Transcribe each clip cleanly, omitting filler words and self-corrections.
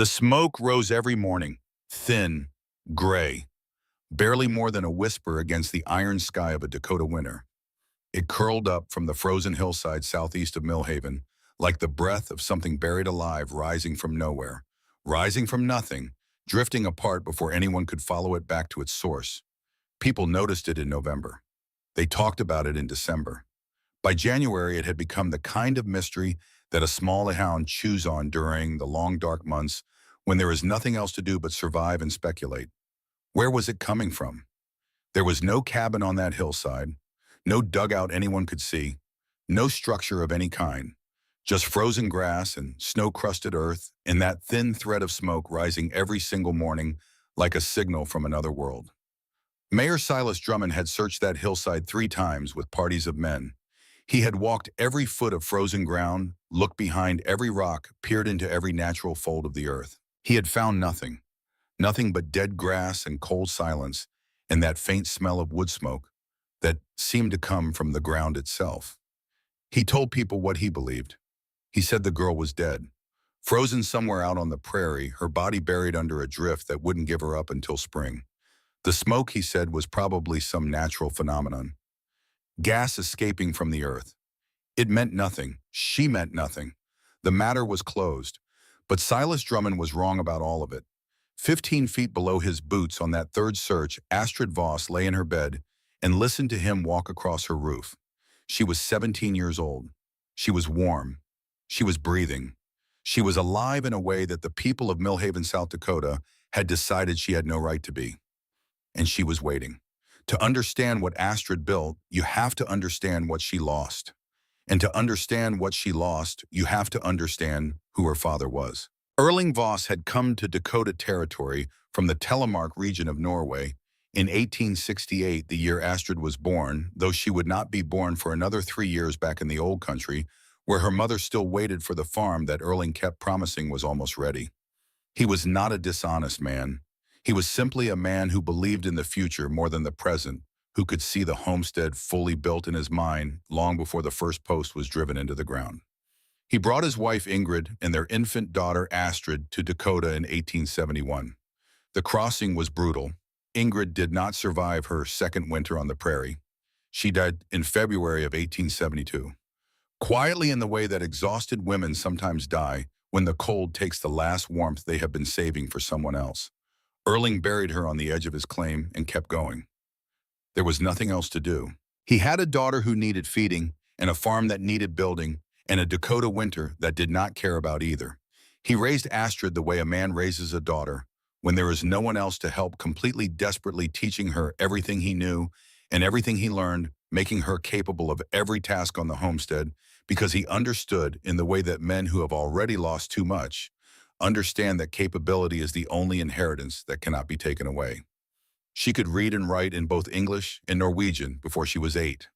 The smoke rose every morning, thin, gray, barely more than a whisper against the iron sky of a Dakota winter. It curled up from the frozen hillside southeast of Millhaven, like the breath of something buried alive rising from nowhere, rising from nothing, drifting apart before anyone could follow it back to its source. People noticed it in November. They talked about it in December. By January, it had become the kind of mystery that a small town chews on during the long dark months when there is nothing else to do but survive and speculate. Where was it coming from? There was no cabin on that hillside, no dugout anyone could see, no structure of any kind, just frozen grass and snow-crusted earth and that thin thread of smoke rising every single morning like a signal from another world. Mayor Silas Drummond had searched that hillside 3 times with parties of men. He had walked every foot of frozen ground, looked behind every rock, peered into every natural fold of the earth. He had found nothing, nothing but dead grass and cold silence and that faint smell of wood smoke that seemed to come from the ground itself. He told people what he believed. He said the girl was dead, frozen somewhere out on the prairie, her body buried under a drift that wouldn't give her up until spring. The smoke, he said, was probably some natural phenomenon. Gas escaping from the earth. It meant nothing. She meant nothing. The matter was closed. But Silas Drummond was wrong about all of it. 15 feet below his boots on that third search, Astrid Voss lay in her bed and listened to him walk across her roof. She was 17 years old. She was warm. She was breathing. She was alive in a way that the people of Millhaven, South Dakota, had decided she had no right to be. And she was waiting. To understand what Astrid built, you have to understand what she lost. And to understand what she lost, you have to understand who her father was. Erling Voss had come to Dakota Territory from the Telemark region of Norway in 1868, the year Astrid was born, though she would not be born for another 3 years back in the old country, where her mother still waited for the farm that Erling kept promising was almost ready. He was not a dishonest man. He was simply a man who believed in the future more than the present, who could see the homestead fully built in his mind long before the first post was driven into the ground. He brought his wife Ingrid and their infant daughter Astrid to Dakota in 1871. The crossing was brutal. Ingrid did not survive her second winter on the prairie. She died in February of 1872. Quietly, in the way that exhausted women sometimes die when the cold takes the last warmth they have been saving for someone else. Erling buried her on the edge of his claim and kept going. There was nothing else to do. He had a daughter who needed feeding, and a farm that needed building, and a Dakota winter that did not care about either. He raised Astrid the way a man raises a daughter, when there is no one else to help, completely desperately teaching her everything he knew and everything he learned, making her capable of every task on the homestead, because he understood, in the way that men who have already lost too much understand, that capability is the only inheritance that cannot be taken away. She could read and write in both English and Norwegian before she was 8.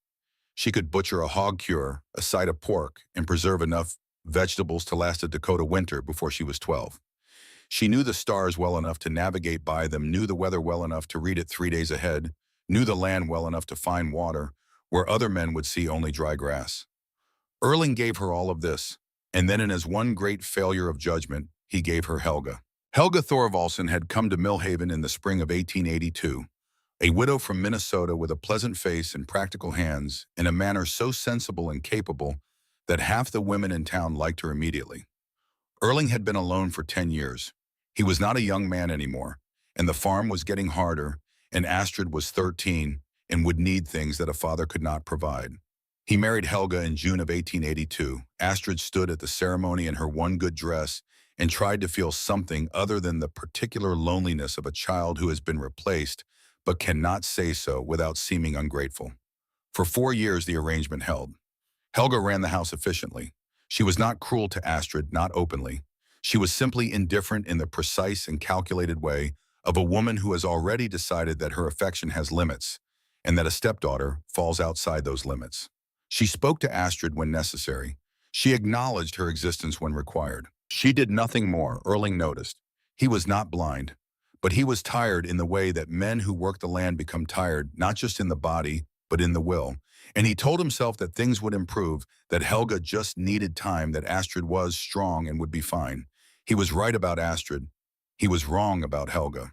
She could butcher a hog cure, a side of pork, and preserve enough vegetables to last a Dakota winter before she was 12. She knew the stars well enough to navigate by them, knew the weather well enough to read it 3 days ahead, knew the land well enough to find water where other men would see only dry grass. Erling gave her all of this, and then in his one great failure of judgment, he gave her Helga. Helga Thorvaldsen had come to Millhaven in the spring of 1882, a widow from Minnesota with a pleasant face and practical hands, and a manner so sensible and capable that half the women in town liked her immediately. Erling had been alone for 10 years. He was not a young man anymore, and the farm was getting harder, and Astrid was 13 and would need things that a father could not provide. He married Helga in June of 1882. Astrid stood at the ceremony in her one good dress and tried to feel something other than the particular loneliness of a child who has been replaced but cannot say so without seeming ungrateful. For 4 years the arrangement held. Helga ran the house efficiently. She was not cruel to Astrid, not openly. She was simply indifferent in the precise and calculated way of a woman who has already decided that her affection has limits and that a stepdaughter falls outside those limits. She spoke to Astrid when necessary. She acknowledged her existence when required. She did nothing more, Erling noticed. He was not blind, but he was tired in the way that men who work the land become tired, not just in the body, but in the will. And he told himself that things would improve, that Helga just needed time, that Astrid was strong and would be fine. He was right about Astrid. He was wrong about Helga.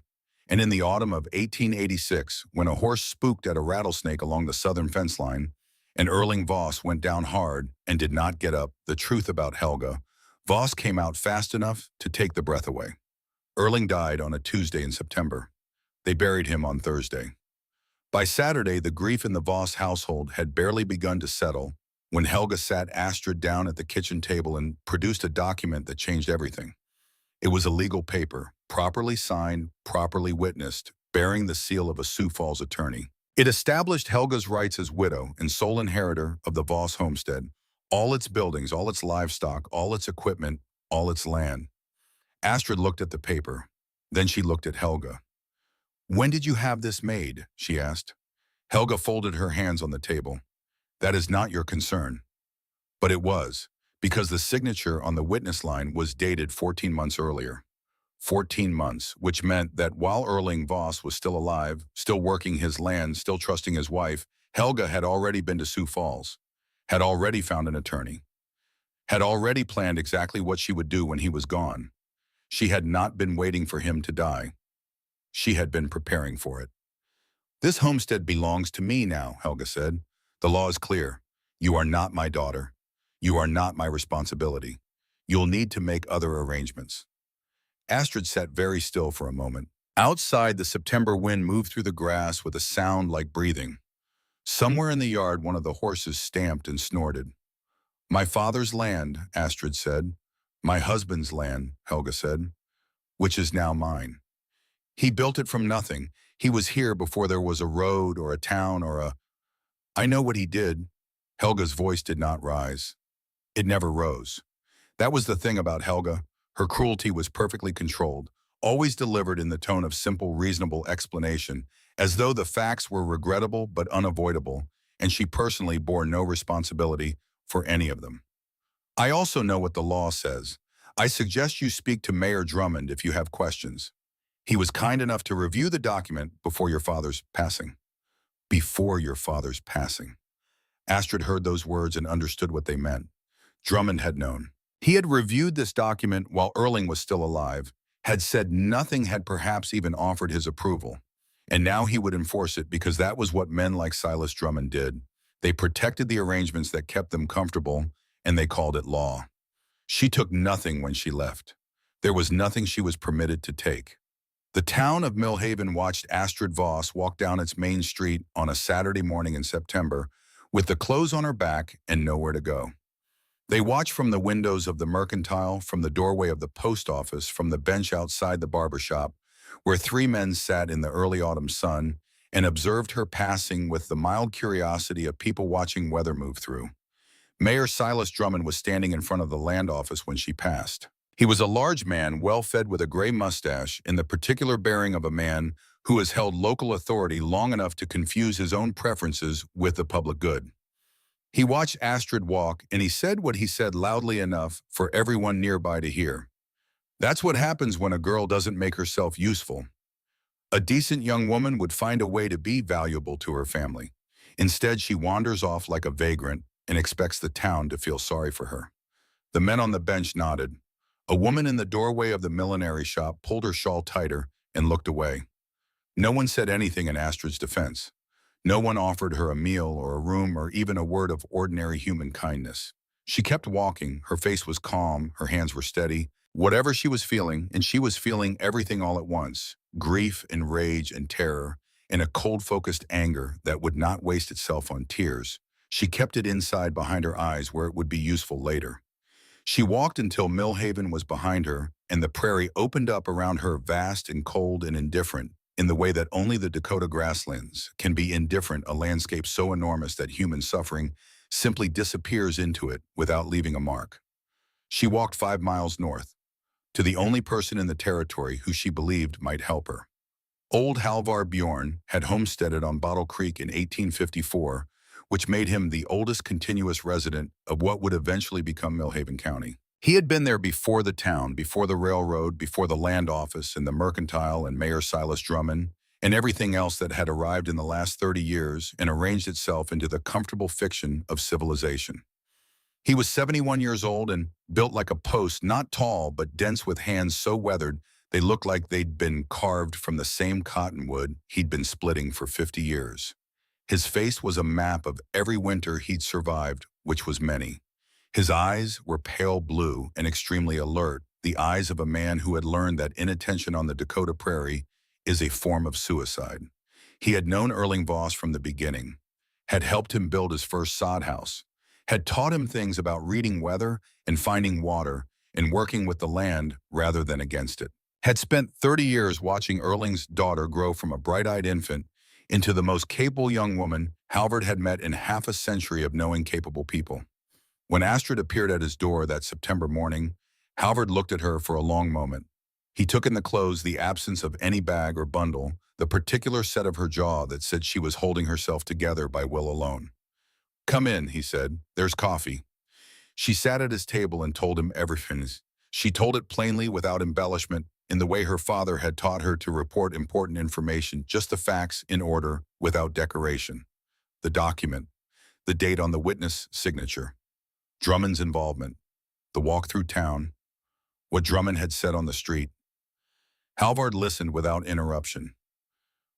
And in the autumn of 1886, when a horse spooked at a rattlesnake along the southern fence line, and Erling Voss went down hard and did not get up, the truth about Helga, Voss came out fast enough to take the breath away. Erling died on a Tuesday in September. They buried him on Thursday. By Saturday, the grief in the Voss household had barely begun to settle when Helga sat Astrid down at the kitchen table and produced a document that changed everything. It was a legal paper, properly signed, properly witnessed, bearing the seal of a Sioux Falls attorney. It established Helga's rights as widow and sole inheritor of the Voss homestead, all its buildings, all its livestock, all its equipment, all its land. Astrid looked at the paper. Then she looked at Helga. "When did you have this made?" she asked. Helga folded her hands on the table. "That is not your concern." But it was, because the signature on the witness line was dated 14 months earlier. 14 months, which meant that while Erling Voss was still alive, still working his land, still trusting his wife, Helga had already been to Sioux Falls, had already found an attorney, had already planned exactly what she would do when he was gone. She had not been waiting for him to die. She had been preparing for it. "This homestead belongs to me now," Helga said. "The law is clear. You are not my daughter. You are not my responsibility. You'll need to make other arrangements." Astrid sat very still for a moment. Outside, the September wind moved through the grass with a sound like breathing. Somewhere in the yard, one of the horses stamped and snorted. "My father's land," Astrid said. "My husband's land," Helga said, "which is now mine. He built it from nothing. He was here before there was a road or a town or a—" "I know what he did." Helga's voice did not rise. It never rose. That was the thing about Helga. Her cruelty was perfectly controlled, always delivered in the tone of simple, reasonable explanation, as though the facts were regrettable but unavoidable, and she personally bore no responsibility for any of them. "I also know what the law says. I suggest you speak to Mayor Drummond if you have questions. He was kind enough to review the document before your father's passing." Before your father's passing. Astrid heard those words and understood what they meant. Drummond had known. He had reviewed this document while Erling was still alive, had said nothing, had perhaps even offered his approval. And now he would enforce it because that was what men like Silas Drummond did. They protected the arrangements that kept them comfortable, and they called it law. She took nothing when she left. There was nothing she was permitted to take. The town of Millhaven watched Astrid Voss walk down its main street on a Saturday morning in September with the clothes on her back and nowhere to go. They watched from the windows of the mercantile, from the doorway of the post office, from the bench outside the barber shop, where three men sat in the early autumn sun, and observed her passing with the mild curiosity of people watching weather move through. Mayor Silas Drummond was standing in front of the land office when she passed. He was a large man, well-fed with a gray mustache, in the particular bearing of a man who has held local authority long enough to confuse his own preferences with the public good. He watched Astrid walk, and he said what he said loudly enough for everyone nearby to hear. "That's what happens when a girl doesn't make herself useful. A decent young woman would find a way to be valuable to her family. Instead, she wanders off like a vagrant and expects the town to feel sorry for her." The men on the bench nodded. A woman in the doorway of the millinery shop pulled her shawl tighter and looked away. No one said anything in Astrid's defense. No one offered her a meal or a room or even a word of ordinary human kindness. She kept walking. Her face was calm. Her hands were steady. Whatever she was feeling, and she was feeling everything all at once, grief and rage and terror, and a cold-focused anger that would not waste itself on tears, she kept it inside behind her eyes where it would be useful later. She walked until Millhaven was behind her, and the prairie opened up around her, vast and cold and indifferent, in the way that only the Dakota grasslands can be indifferent, a landscape so enormous that human suffering simply disappears into it without leaving a mark. She walked 5 miles north, to the only person in the territory who she believed might help her. Old Halvar Bjorn had homesteaded on Bottle Creek in 1854, which made him the oldest continuous resident of what would eventually become Millhaven County. He had been there before the town, before the railroad, before the land office and the mercantile and Mayor Silas Drummond, and everything else that had arrived in the last 30 years and arranged itself into the comfortable fiction of civilization. He was 71 years old and built like a post, not tall, but dense with hands so weathered they looked like they'd been carved from the same cottonwood he'd been splitting for 50 years. His face was a map of every winter he'd survived, which was many. His eyes were pale blue and extremely alert, the eyes of a man who had learned that inattention on the Dakota prairie is a form of suicide. He had known Erling Voss from the beginning, had helped him build his first sod house, had taught him things about reading weather and finding water and working with the land rather than against it. Had spent 30 years watching Erling's daughter grow from a bright-eyed infant into the most capable young woman Halvard had met in half a century of knowing capable people. When Astrid appeared at his door that September morning, Halvard looked at her for a long moment. He took in the clothes, the absence of any bag or bundle, the particular set of her jaw that said she was holding herself together by will alone. "Come in," he said. "There's coffee." She sat at his table and told him everything. She told it plainly, without embellishment, in the way her father had taught her to report important information, just the facts in order, without decoration. The document, the date on the witness signature, Drummond's involvement, the walk through town, what Drummond had said on the street. Halvard listened without interruption.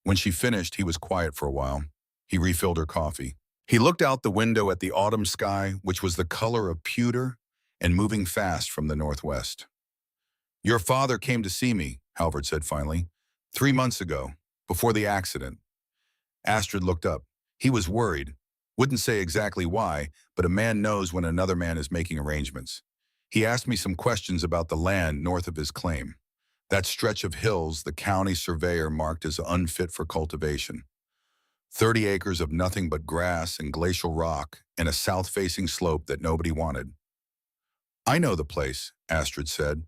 When she finished, he was quiet for a while. He refilled her coffee. He looked out the window at the autumn sky, which was the color of pewter and moving fast from the northwest. "Your father came to see me," Halvard said finally, 3 months ago, before the accident." Astrid looked up. He was worried. Wouldn't say exactly why, but a man knows when another man is making arrangements. "He asked me some questions about the land north of his claim. That stretch of hills the county surveyor marked as unfit for cultivation. 30 acres of nothing but grass and glacial rock and a south-facing slope that nobody wanted." "I know the place," Astrid said.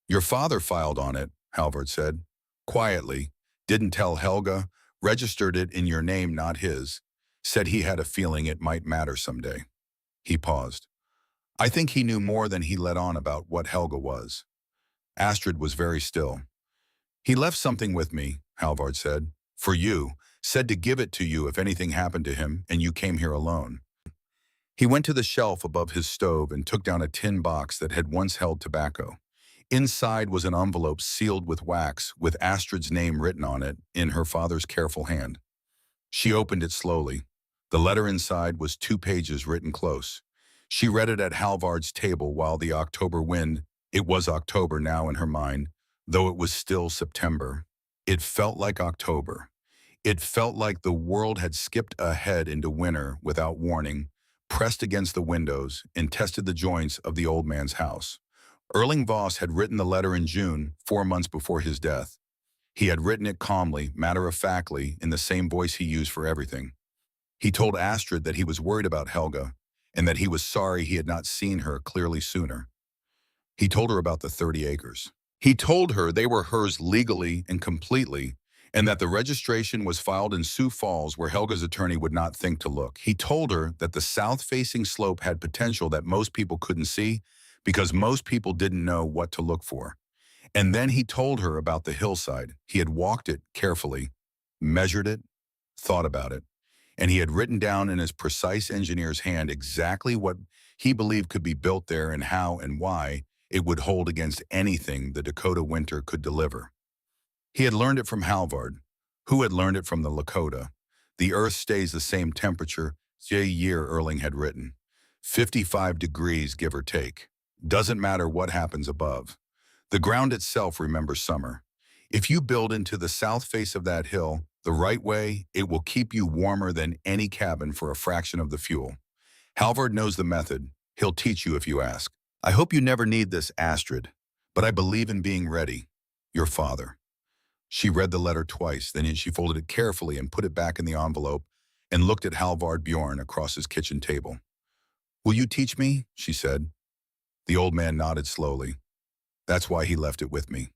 "Your father filed on it," Halvard said. "Quietly. Didn't tell Helga. Registered it in your name, not his. Said he had a feeling it might matter someday." He paused. "I think he knew more than he let on about what Helga was." Astrid was very still. "He left something with me," Halvard said. "For you. Said to give it to you if anything happened to him and you came here alone." He went to the shelf above his stove and took down a tin box that had once held tobacco. Inside was an envelope sealed with wax, with Astrid's name written on it in her father's careful hand. She opened it slowly. The letter inside was 2 pages written close. She read it at Halvard's table while the October wind, it was October now in her mind, though it was still September. It felt like October. It felt like the world had skipped ahead into winter without warning, pressed against the windows, and tested the joints of the old man's house. Erling Voss had written the letter in June, 4 months before his death. He had written it calmly, matter-of-factly, in the same voice he used for everything. He told Astrid that he was worried about Helga, and that he was sorry he had not seen her clearly sooner. He told her about the 30 acres. He told her they were hers legally and completely, and that the registration was filed in Sioux Falls where Helga's attorney would not think to look. He told her that the south-facing slope had potential that most people couldn't see because most people didn't know what to look for. And then he told her about the hillside. He had walked it carefully, measured it, thought about it, and he had written down in his precise engineer's hand exactly what he believed could be built there and how and why it would hold against anything the Dakota winter could deliver. He had learned it from Halvard, who had learned it from the Lakota. The earth stays the same temperature year, Erling had written. 55 degrees, give or take. Doesn't matter what happens above. The ground itself remembers summer. If you build into the south face of that hill the right way, it will keep you warmer than any cabin for a fraction of the fuel. Halvard knows the method. He'll teach you if you ask. "I hope you never need this, Astrid, but I believe in being ready. Your father." She read the letter twice, then she folded it carefully and put it back in the envelope and looked at Halvard Bjorn across his kitchen table. "Will you teach me?" she said. The old man nodded slowly. "That's why he left it with me."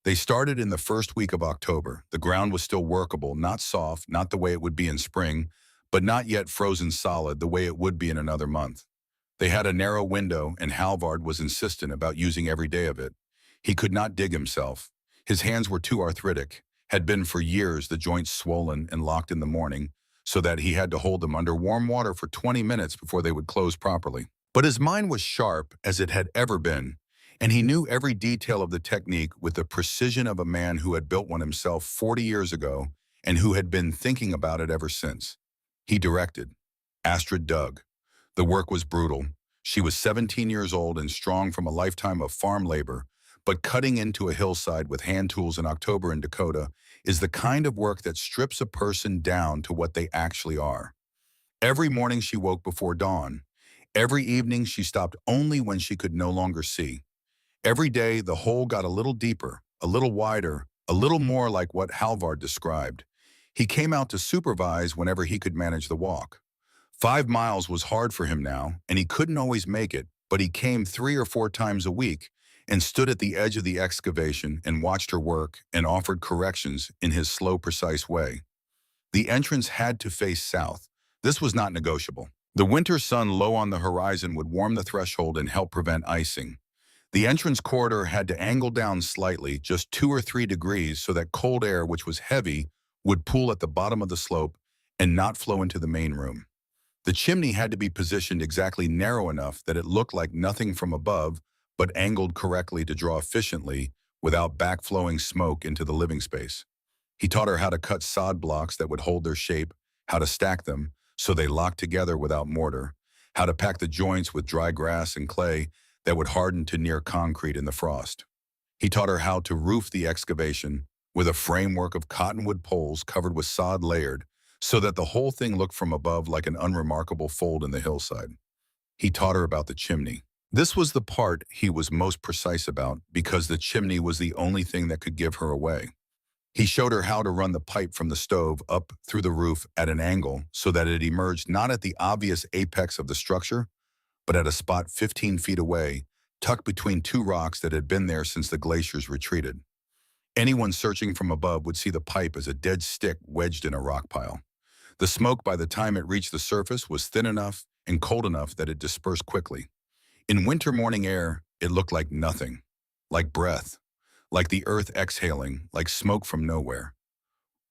They started in the first week of October. The ground was still workable, not soft, not the way it would be in spring, but not yet frozen solid the way it would be in another month. They had a narrow window, and Halvard was insistent about using every day of it. He could not dig himself. His hands were too arthritic, had been for years, the joints swollen and locked in the morning, so that he had to hold them under warm water for 20 minutes before they would close properly. But his mind was sharp as it had ever been, and he knew every detail of the technique with the precision of a man who had built one himself 40 years ago and who had been thinking about it ever since. He directed. Astrid dug. The work was brutal. She was 17 years old and strong from a lifetime of farm labor, but cutting into a hillside with hand tools in October in Dakota is the kind of work that strips a person down to what they actually are. Every morning she woke before dawn. Every evening she stopped only when she could no longer see. Every day the hole got a little deeper, a little wider, a little more like what Halvard described. He came out to supervise whenever he could manage the walk. 5 miles was hard for him now, and he couldn't always make it, but he came 3 or 4 times a week and stood at the edge of the excavation and watched her work and offered corrections in his slow, precise way. The entrance had to face south. This was not negotiable. The winter sun low on the horizon would warm the threshold and help prevent icing. The entrance corridor had to angle down slightly, just 2 or 3 degrees, so that cold air, which was heavy, would pool at the bottom of the slope and not flow into the main room. The chimney had to be positioned exactly narrow enough that it looked like nothing from above, but angled correctly to draw efficiently without backflowing smoke into the living space. He taught her how to cut sod blocks that would hold their shape, how to stack them so they locked together without mortar, how to pack the joints with dry grass and clay that would harden to near concrete in the frost. He taught her how to roof the excavation with a framework of cottonwood poles covered with sod layered, so that the whole thing looked from above like an unremarkable fold in the hillside. He taught her about the chimney. This was the part he was most precise about because the chimney was the only thing that could give her away. He showed her how to run the pipe from the stove up through the roof at an angle so that it emerged not at the obvious apex of the structure, but at a spot 15 feet away, tucked between two rocks that had been there since the glaciers retreated. Anyone searching from above would see the pipe as a dead stick wedged in a rock pile. The smoke, by the time it reached the surface, was thin enough and cold enough that it dispersed quickly. In winter morning air, it looked like nothing, like breath, like the earth exhaling, like smoke from nowhere.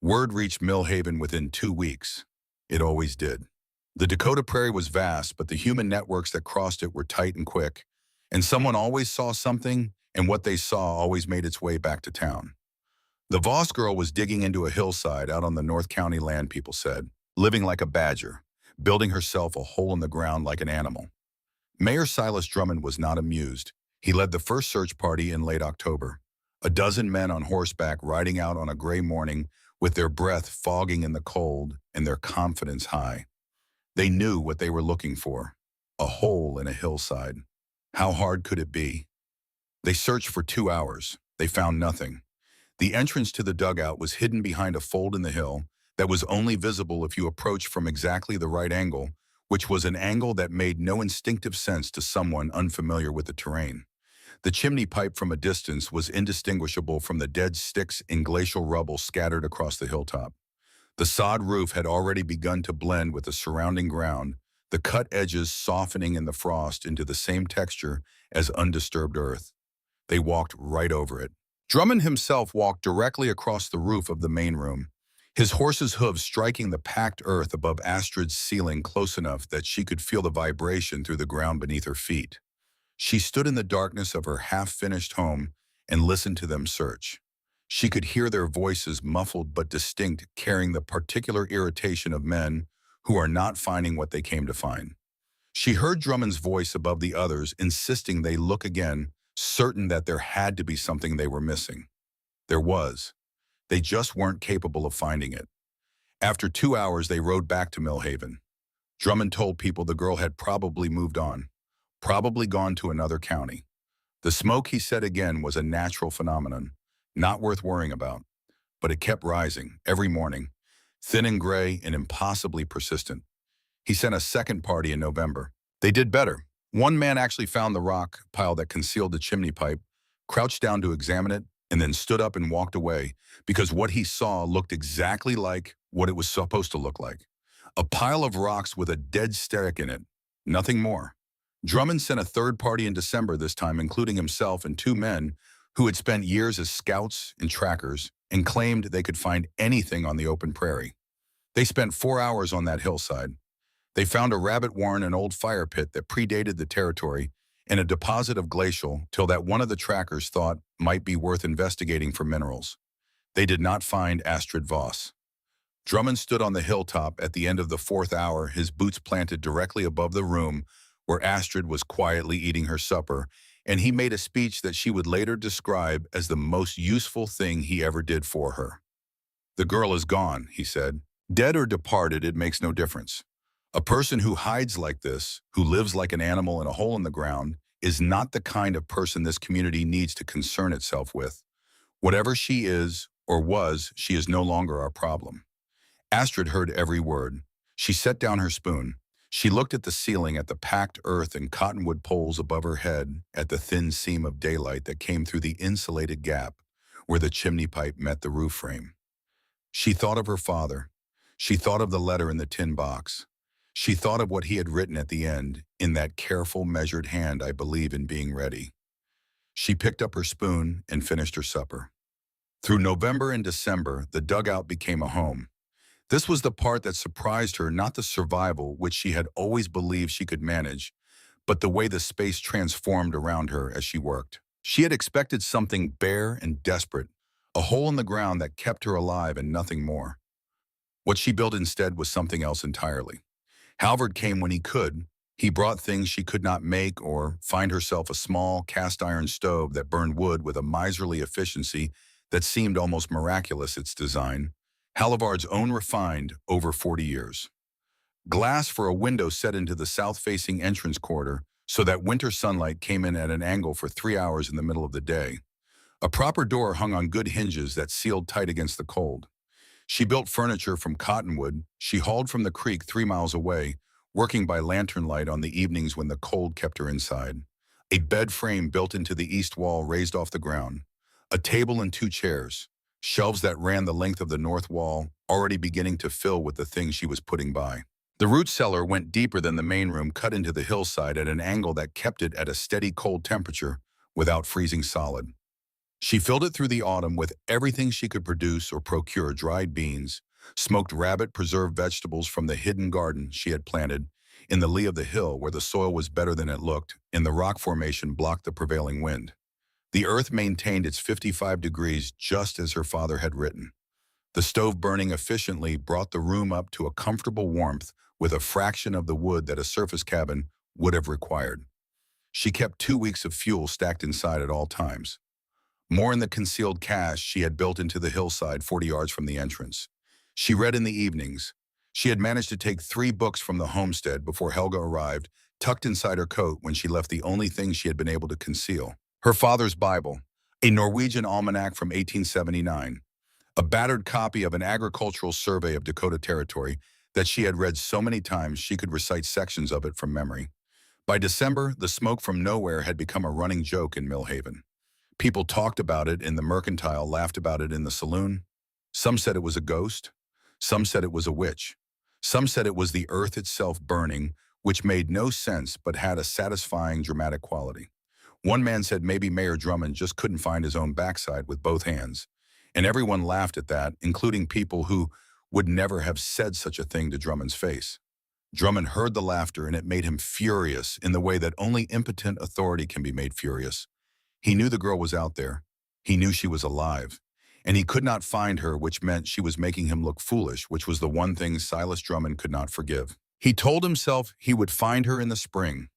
Word reached Millhaven within 2 weeks. It always did. The Dakota Prairie was vast, but the human networks that crossed it were tight and quick, and someone always saw something, and what they saw always made its way back to town. The Voss girl was digging into a hillside out on the North County land, people said, living like a badger, building herself a hole in the ground like an animal. Mayor Silas Drummond was not amused. He led the first search party in late October. A dozen men on horseback riding out on a gray morning with their breath fogging in the cold and their confidence high. They knew what they were looking for, a hole in a hillside. How hard could it be? They searched for 2 hours. They found nothing. The entrance to the dugout was hidden behind a fold in the hill that was only visible if you approached from exactly the right angle, which was an angle that made no instinctive sense to someone unfamiliar with the terrain. The chimney pipe from a distance was indistinguishable from the dead sticks and glacial rubble scattered across the hilltop. The sod roof had already begun to blend with the surrounding ground, the cut edges softening in the frost into the same texture as undisturbed earth. They walked right over it. Drummond himself walked directly across the roof of the main room, his horse's hooves striking the packed earth above Astrid's ceiling close enough that she could feel the vibration through the ground beneath her feet. She stood in the darkness of her half-finished home and listened to them search. She could hear their voices, muffled but distinct, carrying the particular irritation of men who are not finding what they came to find. She heard Drummond's voice above the others, insisting they look again, certain that there had to be something they were missing. There was. They just weren't capable of finding it. After 2 hours, they rode back to Millhaven. Drummond told people the girl had probably moved on, probably gone to another county. The smoke, he said again, was a natural phenomenon, not worth worrying about. But it kept rising, every morning, thin and gray and impossibly persistent. He sent a second party in November. They did better. One man actually found the rock pile that concealed the chimney pipe, crouched down to examine it, and then stood up and walked away because what he saw looked exactly like what it was supposed to look like. A pile of rocks with a dead stick in it, nothing more. Drummond sent a third party in December this time, including himself and 2 men who had spent years as scouts and trackers and claimed they could find anything on the open prairie. They spent 4 hours on that hillside. They found a rabbit warren, an old fire pit that predated the territory, and a deposit of glacial till that one of the trackers thought might be worth investigating for minerals. They did not find Astrid Voss. Drummond stood on the hilltop at the end of the fourth hour, his boots planted directly above the room where Astrid was quietly eating her supper, and he made a speech that she would later describe as the most useful thing he ever did for her. "The girl is gone," he said. "Dead or departed, it makes no difference. A person who hides like this, who lives like an animal in a hole in the ground, is not the kind of person this community needs to concern itself with. Whatever she is or was, she is no longer our problem." Astrid heard every word. She set down her spoon. She looked at the ceiling, at the packed earth and cottonwood poles above her head, at the thin seam of daylight that came through the insulated gap where the chimney pipe met the roof frame. She thought of her father. She thought of the letter in the tin box. She thought of what he had written at the end, in that careful, measured hand, "I believe in being ready." She picked up her spoon and finished her supper. Through November and December, the dugout became a home. This was the part that surprised her, not the survival, which she had always believed she could manage, but the way the space transformed around her as she worked. She had expected something bare and desperate, a hole in the ground that kept her alive and nothing more. What she built instead was something else entirely. Halvard came when he could. He brought things she could not make, or find herself a small cast-iron stove that burned wood with a miserly efficiency that seemed almost miraculous, its design. Halvard's own, refined over 40 years. Glass for a window set into the south-facing entrance corridor so that winter sunlight came in at an angle for 3 hours in the middle of the day. A proper door hung on good hinges that sealed tight against the cold. She built furniture from cottonwood she hauled from the creek 3 miles away, working by lantern light on the evenings when the cold kept her inside. A bed frame built into the east wall raised off the ground. A table and 2 chairs. Shelves that ran the length of the north wall, already beginning to fill with the things she was putting by. The root cellar went deeper than the main room, cut into the hillside at an angle that kept it at a steady cold temperature without freezing solid. She filled it through the autumn with everything she could produce or procure: dried beans, smoked rabbit, preserved vegetables from the hidden garden she had planted in the lee of the hill where the soil was better than it looked, and the rock formation blocked the prevailing wind. The earth maintained its 55 degrees just as her father had written. The stove burning efficiently brought the room up to a comfortable warmth with a fraction of the wood that a surface cabin would have required. She kept 2 weeks of fuel stacked inside at all times. More in the concealed cache she had built into the hillside 40 yards from the entrance. She read in the evenings. She had managed to take 3 books from the homestead before Helga arrived, tucked inside her coat when she left the only thing she had been able to conceal: her father's Bible, a Norwegian almanac from 1879, a battered copy of an agricultural survey of Dakota Territory that she had read so many times she could recite sections of it from memory. By December, the smoke from nowhere had become a running joke in Millhaven. People talked about it in the mercantile, laughed about it in the saloon. Some said it was a ghost. Some said it was a witch. Some said it was the earth itself burning, which made no sense but had a satisfying dramatic quality. One man said maybe Mayor Drummond just couldn't find his own backside with both hands. And everyone laughed at that, including people who would never have said such a thing to Drummond's face. Drummond heard the laughter, and it made him furious in the way that only impotent authority can be made furious. He knew the girl was out there. He knew she was alive. And he could not find her, which meant she was making him look foolish, which was the one thing Silas Drummond could not forgive. He told himself he would find her in the spring,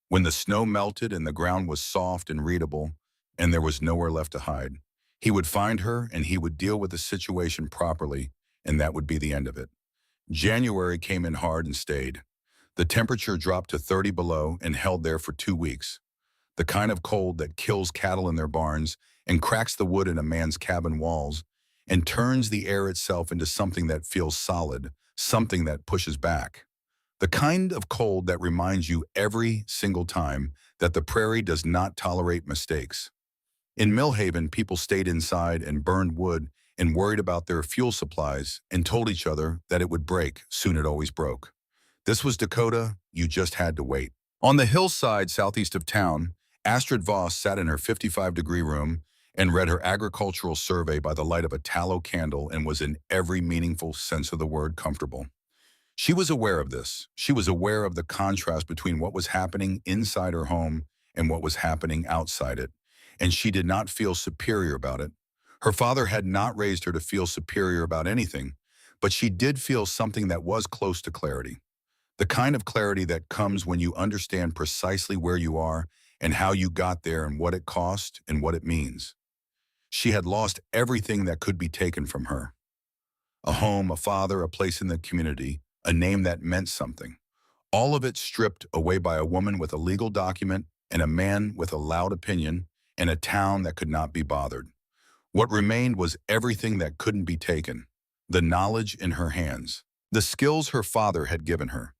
when the snow melted and the ground was soft and readable, and there was nowhere left to hide. He would find her, and he would deal with the situation properly, and that would be the end of it. January came in hard and stayed. The temperature dropped to 30 below and held there for 2 weeks. The kind of cold that kills cattle in their barns and cracks the wood in a man's cabin walls and turns the air itself into something that feels solid, something that pushes back. The kind of cold that reminds you every single time that the prairie does not tolerate mistakes. In Millhaven, people stayed inside and burned wood and worried about their fuel supplies and told each other that it would break. Soon it always broke. This was Dakota. You just had to wait. On the hillside southeast of town, Astrid Voss sat in her 55-degree room and read her agricultural survey by the light of a tallow candle and was in every meaningful sense of the word comfortable. She was aware of this. She was aware of the contrast between what was happening inside her home and what was happening outside it, and she did not feel superior about it. Her father had not raised her to feel superior about anything, but she did feel something that was close to clarity. The kind of clarity that comes when you understand precisely where you are and how you got there and what it cost and what it means. She had lost everything that could be taken from her. A home, a father, a place in the community, a name that meant something. All of it stripped away by a woman with a legal document and a man with a loud opinion and a town that could not be bothered. What remained was everything that couldn't be taken. The knowledge in her hands. The skills her father had given her.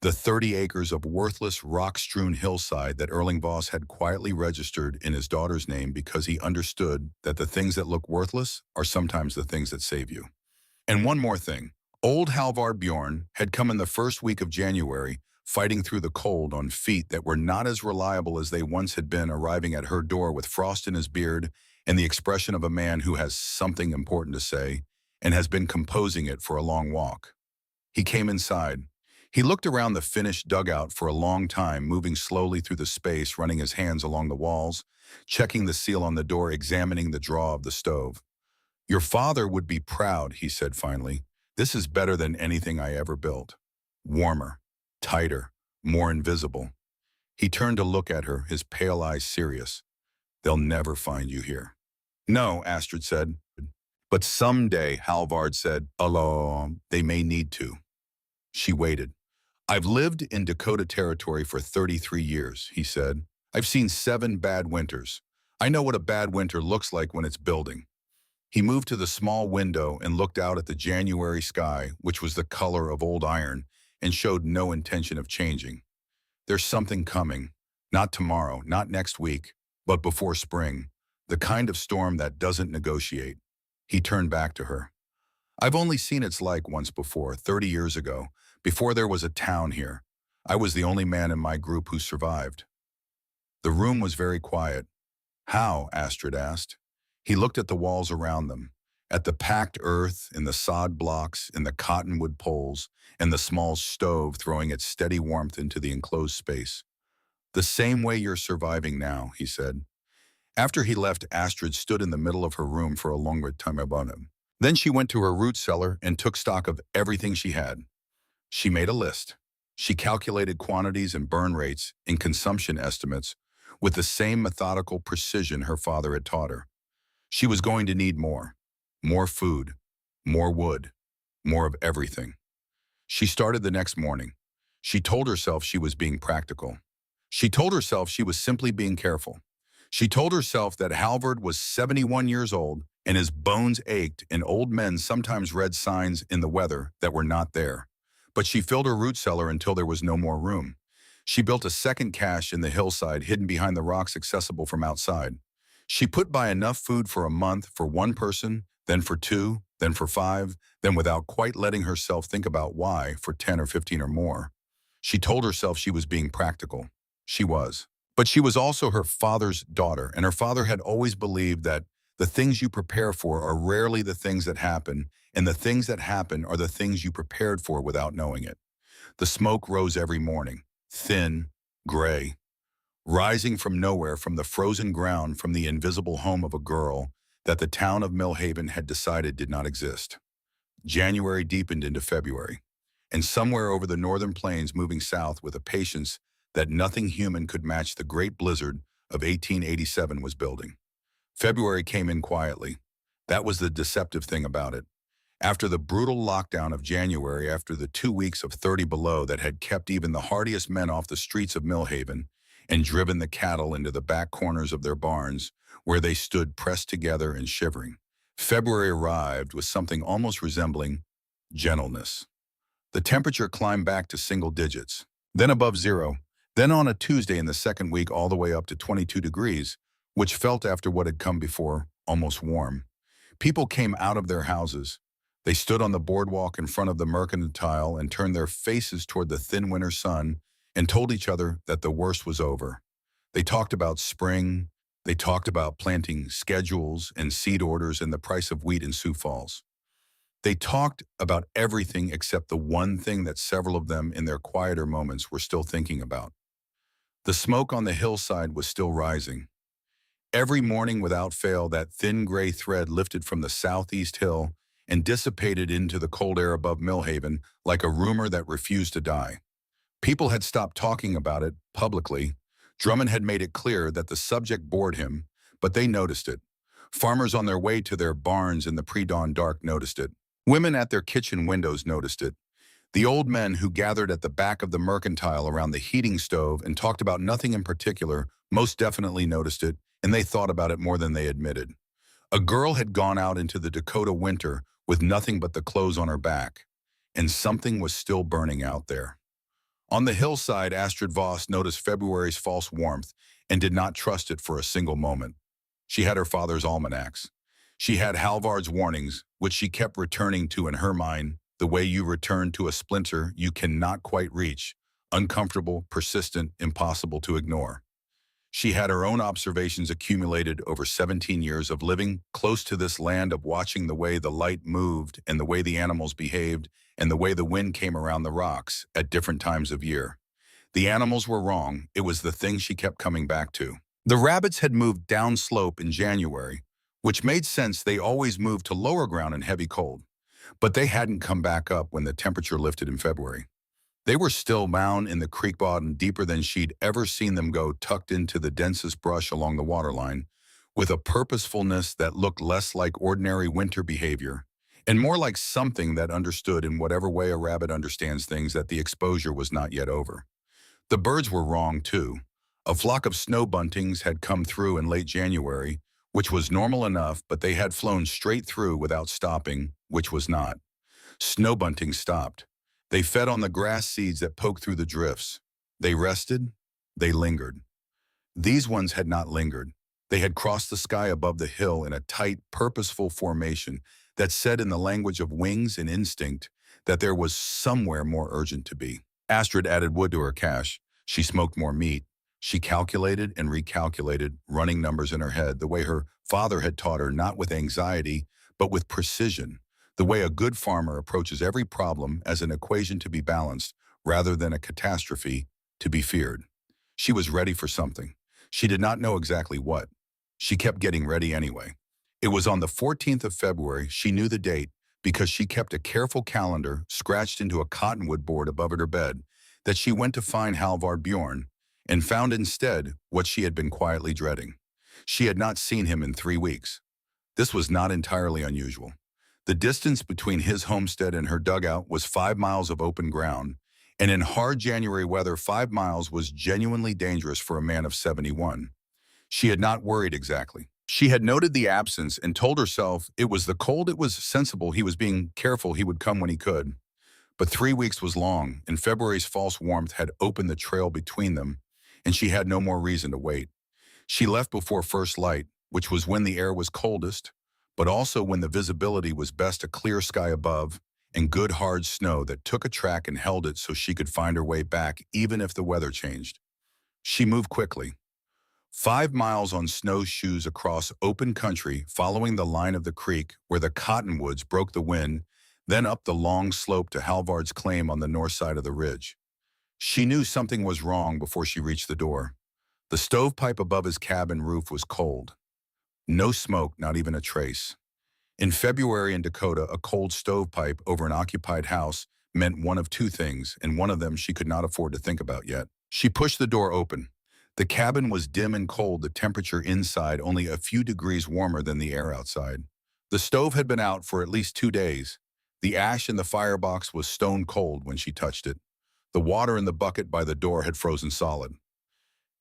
The 30 acres of worthless, rock-strewn hillside that Erling had quietly registered in his daughter's name because he understood that the things that look worthless are sometimes the things that save you. And one more thing. Old Halvard Bjorn had come in the first week of January, fighting through the cold on feet that were not as reliable as they once had been, arriving at her door with frost in his beard and the expression of a man who has something important to say and has been composing it for a long walk. He came inside. He looked around the finished dugout for a long time, moving slowly through the space, running his hands along the walls, checking the seal on the door, examining the draw of the stove. "Your father would be proud," he said finally. "This is better than anything I ever built. Warmer, tighter, more invisible." He turned to look at her, his pale eyes serious. "They'll never find you here." "No," Astrid said. "But someday," Halvard said, "alone, they may need to." She waited. "I've lived in Dakota Territory for 33 years, he said. "I've seen 7 bad winters. I know what a bad winter looks like when it's building." He moved to the small window and looked out at the January sky, which was the color of old iron, and showed no intention of changing. "There's something coming. Not tomorrow, not next week, but before spring. The kind of storm that doesn't negotiate." He turned back to her. "I've only seen its like once before, 30 years ago, before there was a town here. I was the only man in my group who survived." The room was very quiet. "How?" Astrid asked. He looked at the walls around them, at the packed earth, in the sod blocks, in the cottonwood poles, and the small stove throwing its steady warmth into the enclosed space. "The same way you're surviving now," he said. After he left, Astrid stood in the middle of her room for a longer time about him. Then she went to her root cellar and took stock of everything she had. She made a list. She calculated quantities and burn rates and consumption estimates with the same methodical precision her father had taught her. She was going to need more. More food, more wood, more of everything. She started the next morning. She told herself she was being practical. She told herself she was simply being careful. She told herself that Halvard was 71 years old and his bones ached and old men sometimes read signs in the weather that were not there. But she filled her root cellar until there was no more room. She built a second cache in the hillside hidden behind the rocks accessible from outside. She put by enough food for a month for one person, then for 2, then for 5, then without quite letting herself think about why for 10 or 15 or more. She told herself she was being practical. She was. But she was also her father's daughter, and her father had always believed that the things you prepare for are rarely the things that happen, and the things that happen are the things you prepared for without knowing it. The smoke rose every morning, thin, gray, rising from nowhere, from the frozen ground, from the invisible home of a girl that the town of Millhaven had decided did not exist. January deepened into February, and somewhere over the northern plains moving south with a patience that nothing human could match, the great blizzard of 1887 was building. February came in quietly. That was the deceptive thing about it. After the brutal lockdown of January, after the 2 weeks of 30 below that had kept even the hardiest men off the streets of Millhaven and driven the cattle into the back corners of their barns, where they stood pressed together and shivering, February arrived with something almost resembling gentleness. The temperature climbed back to single digits, then above zero, then on a Tuesday in the second week all the way up to 22 degrees, which felt, after what had come before, almost warm. People came out of their houses. They stood on the boardwalk in front of the mercantile and turned their faces toward the thin winter sun and told each other that the worst was over. They talked about spring. They talked about planting schedules and seed orders and the price of wheat in Sioux Falls. They talked about everything except the one thing that several of them in their quieter moments were still thinking about. The smoke on the hillside was still rising. Every morning without fail, that thin gray thread lifted from the southeast hill and dissipated into the cold air above Millhaven like a rumor that refused to die. People had stopped talking about it publicly. Drummond had made it clear that the subject bored him, but they noticed it. Farmers on their way to their barns in the pre-dawn dark noticed it. Women at their kitchen windows noticed it. The old men who gathered at the back of the mercantile around the heating stove and talked about nothing in particular most definitely noticed it, and they thought about it more than they admitted. A girl had gone out into the Dakota winter with nothing but the clothes on her back, and something was still burning out there. On the hillside, Astrid Voss noticed February's false warmth and did not trust it for a single moment. She had her father's almanacs. She had Halvard's warnings, which she kept returning to in her mind, the way you return to a splinter you cannot quite reach, uncomfortable, persistent, impossible to ignore. She had her own observations accumulated over 17 years of living close to this land, of watching the way the light moved and the way the animals behaved and the way the wind came around the rocks at different times of year. The animals were wrong. It was the thing she kept coming back to. The rabbits had moved downslope in January, which made sense. They always moved to lower ground in heavy cold. But they hadn't come back up when the temperature lifted in February. They were still down in the creek bottom deeper than she'd ever seen them go, tucked into the densest brush along the waterline, with a purposefulness that looked less like ordinary winter behavior and more like something that understood, in whatever way a rabbit understands things, that the exposure was not yet over. The birds were wrong, too. A flock of snow buntings had come through in late January, which was normal enough, but they had flown straight through without stopping, which was not. Snow buntings stopped. They fed on the grass seeds that poked through the drifts. They rested. They lingered. These ones had not lingered. They had crossed the sky above the hill in a tight, purposeful formation that said, in the language of wings and instinct, that there was somewhere more urgent to be. Astrid added wood to her cache. She smoked more meat. She calculated and recalculated, running numbers in her head, the way her father had taught her, not with anxiety, but with precision, the way a good farmer approaches every problem as an equation to be balanced rather than a catastrophe to be feared. She was ready for something. She did not know exactly what. She kept getting ready anyway. It was on the 14th of February. She knew the date because she kept a careful calendar scratched into a cottonwood board above her bed, that she went to find Halvard Bjorn and found instead what she had been quietly dreading. She had not seen him in 3 weeks. This was not entirely unusual. The distance between his homestead and her dugout was 5 miles of open ground, and in hard January weather, 5 miles was genuinely dangerous for a man of 71. She had not worried exactly. She had noted the absence and told herself it was the cold, it was sensible, he was being careful, he would come when he could. But 3 weeks was long, and February's false warmth had opened the trail between them, and she had no more reason to wait. She left before first light, which was when the air was coldest, but also when the visibility was best, a clear sky above, and good hard snow that took a track and held it so she could find her way back even if the weather changed. She moved quickly. 5 miles on snowshoes across open country, following the line of the creek where the cottonwoods broke the wind, then up the long slope to Halvard's claim on the north side of the ridge. She knew something was wrong before she reached the door. The stovepipe above his cabin roof was cold. No smoke, not even a trace. In February in Dakota, a cold stovepipe over an occupied house meant one of two things, and one of them she could not afford to think about yet. She pushed the door open. The cabin was dim and cold, the temperature inside only a few degrees warmer than the air outside. The stove had been out for at least 2 days. The ash in the firebox was stone cold when she touched it. The water in the bucket by the door had frozen solid.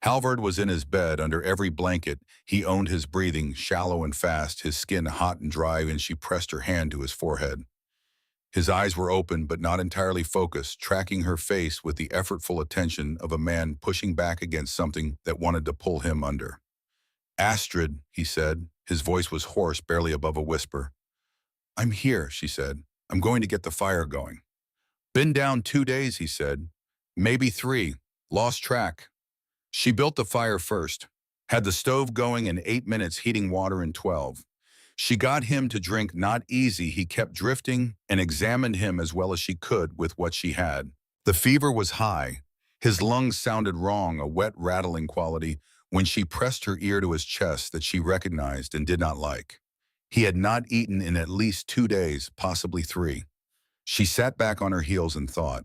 Halvard was in his bed under every blanket. He owned his breathing, shallow and fast, his skin hot and dry, and she pressed her hand to his forehead. His eyes were open but not entirely focused, tracking her face with the effortful attention of a man pushing back against something that wanted to pull him under. "Astrid," he said. His voice was hoarse, barely above a whisper. "I'm here," she said. "I'm going to get the fire going." "Been down 2 days," he said. "Maybe 3. Lost track." She built the fire first, had the stove going in 8 minutes, heating water in 12. She got him to drink not easy. He kept drifting and examined him as well as she could with what she had. The fever was high. His lungs sounded wrong, a wet rattling quality, when she pressed her ear to his chest that she recognized and did not like. He had not eaten in at least 2 days, possibly 3. She sat back on her heels and thought.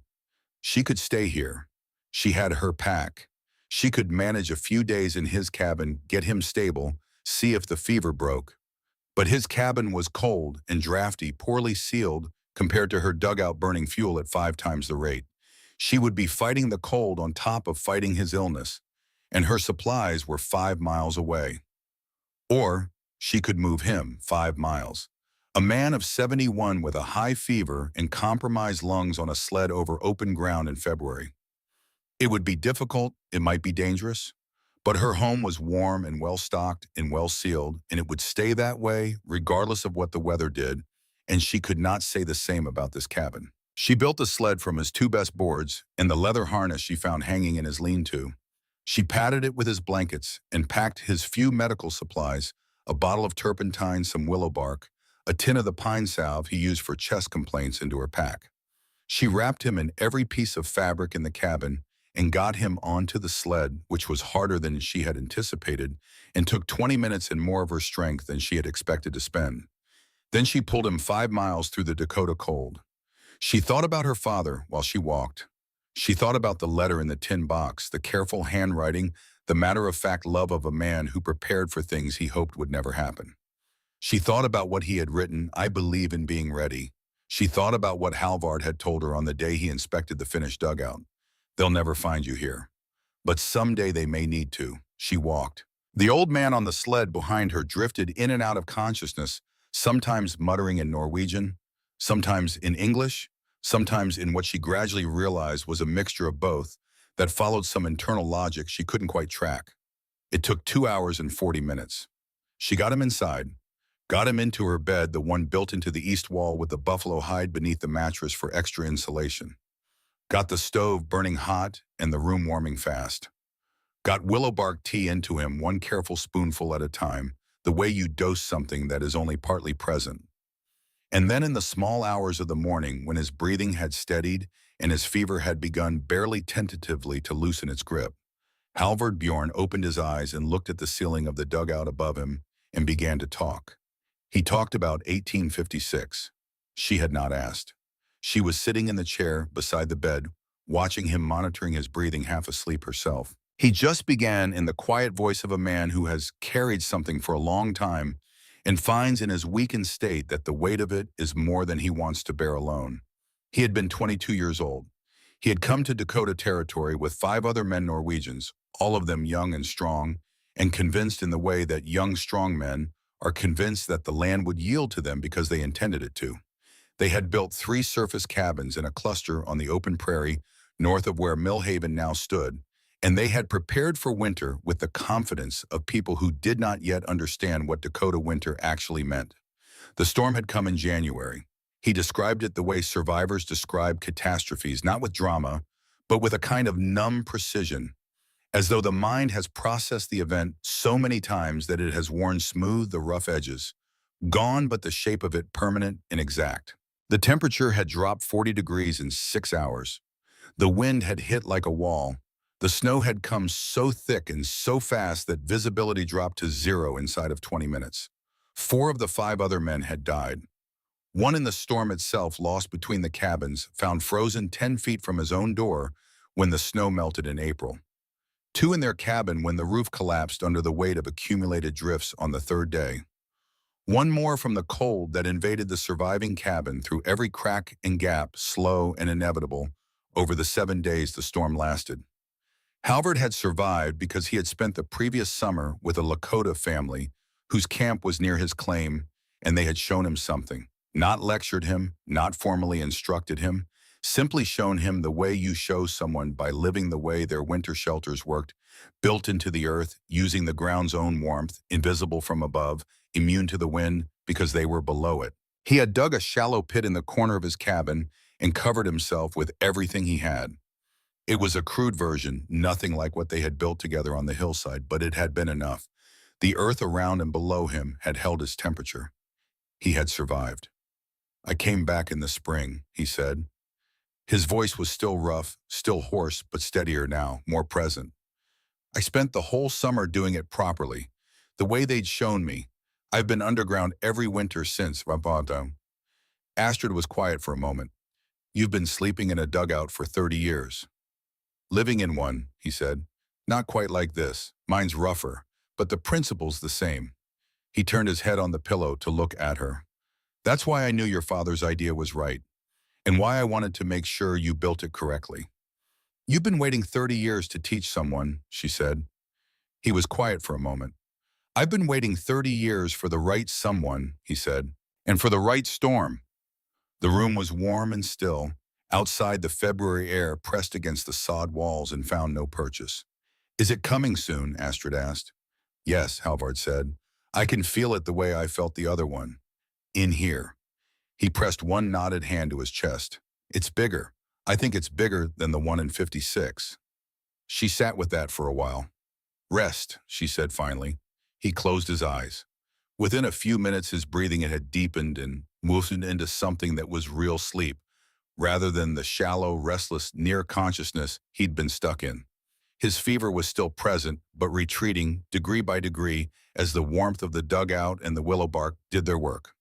She could stay here. She had her pack. She could manage a few days in his cabin, get him stable, see if the fever broke. But his cabin was cold and drafty, poorly sealed compared to her dugout burning fuel at 5 times the rate. She would be fighting the cold on top of fighting his illness, and her supplies were 5 miles away. Or she could move him 5 miles. A man of 71 with a high fever and compromised lungs on a sled over open ground in February. It would be difficult, it might be dangerous, but her home was warm and well-stocked and well-sealed, and it would stay that way regardless of what the weather did, and she could not say the same about this cabin. She built a sled from his 2 best boards and the leather harness she found hanging in his lean-to. She padded it with his blankets and packed his few medical supplies, a bottle of turpentine, some willow bark, a tin of the pine salve he used for chest complaints into her pack. She wrapped him in every piece of fabric in the cabin and got him onto the sled, which was harder than she had anticipated and took 20 minutes and more of her strength than she had expected to spend. Then she pulled him 5 miles through the Dakota cold. She thought about her father while she walked. She thought about the letter in the tin box, the careful handwriting, the matter-of-fact love of a man who prepared for things he hoped would never happen. She thought about what he had written, "I believe in being ready." She thought about what Halvard had told her on the day he inspected the finished dugout. "They'll never find you here. But someday they may need to." She walked. The old man on the sled behind her drifted in and out of consciousness, sometimes muttering in Norwegian, sometimes in English, sometimes in what she gradually realized was a mixture of both that followed some internal logic she couldn't quite track. It took 2 hours and 40 minutes. She got him inside, got him into her bed, the one built into the east wall with the buffalo hide beneath the mattress for extra insulation. Got the stove burning hot and the room warming fast. Got willow bark tea into him, one careful spoonful at a time, the way you dose something that is only partly present. And then in the small hours of the morning, when his breathing had steadied and his fever had begun barely tentatively to loosen its grip, Halvard Bjorn opened his eyes and looked at the ceiling of the dugout above him and began to talk. He talked about 1856. She had not asked. She was sitting in the chair beside the bed, watching him, monitoring his breathing, half asleep herself. He just began in the quiet voice of a man who has carried something for a long time and finds in his weakened state that the weight of it is more than he wants to bear alone. He had been 22 years old. He had come to Dakota Territory with 5 other men Norwegians, all of them young and strong, and convinced in the way that young, strong men are convinced that the land would yield to them because they intended it to. They had built 3 surface cabins in a cluster on the open prairie north of where Millhaven now stood, and they had prepared for winter with the confidence of people who did not yet understand what Dakota winter actually meant. The storm had come in January. He described it the way survivors describe catastrophes, not with drama, but with a kind of numb precision, as though the mind has processed the event so many times that it has worn smooth the rough edges, gone but the shape of it permanent and exact. The temperature had dropped 40 degrees in 6 hours. The wind had hit like a wall. The snow had come so thick and so fast that visibility dropped to 0 inside of 20 minutes. 4 of the 5 other men had died. One in the storm itself, lost between the cabins, found frozen 10 feet from his own door when the snow melted in April. 2 in their cabin when the roof collapsed under the weight of accumulated drifts on the 3rd day. 1 more from the cold that invaded the surviving cabin through every crack and gap, slow and inevitable, over the 7 days the storm lasted. Halvard had survived because he had spent the previous summer with a Lakota family whose camp was near his claim, and they had shown him something. Not lectured him, not formally instructed him, simply shown him the way you show someone by living the way their winter shelters worked, built into the earth, using the ground's own warmth, invisible from above, immune to the wind because they were below it. He had dug a shallow pit in the corner of his cabin and covered himself with everything he had. It was a crude version, nothing like what they had built together on the hillside, but it had been enough. The earth around and below him had held his temperature. He had survived. I came back in the spring, he said. His voice was still rough, still hoarse, but steadier now, more present. I spent the whole summer doing it properly, the way they'd shown me. I've been underground every winter since, Rabato. Astrid was quiet for a moment. You've been sleeping in a dugout for 30 years. Living in one, he said. Not quite like this. Mine's rougher, but the principle's the same. He turned his head on the pillow to look at her. That's why I knew your father's idea was right, and why I wanted to make sure you built it correctly. You've been waiting 30 years to teach someone, she said. He was quiet for a moment. I've been waiting 30 years for the right someone, he said, and for the right storm. The room was warm and still. Outside, the February air pressed against the sod walls and found no purchase. Is it coming soon? Astrid asked. Yes, Halvard said. I can feel it the way I felt the other one. In here. He pressed one knotted hand to his chest. It's bigger. I think it's bigger than the one in 56. She sat with that for a while. Rest, she said finally. He closed his eyes. Within a few minutes, his breathing had deepened and moved into something that was real sleep, rather than the shallow, restless, near consciousness he'd been stuck in. His fever was still present, but retreating, degree by degree, as the warmth of the dugout and the willow bark did their work.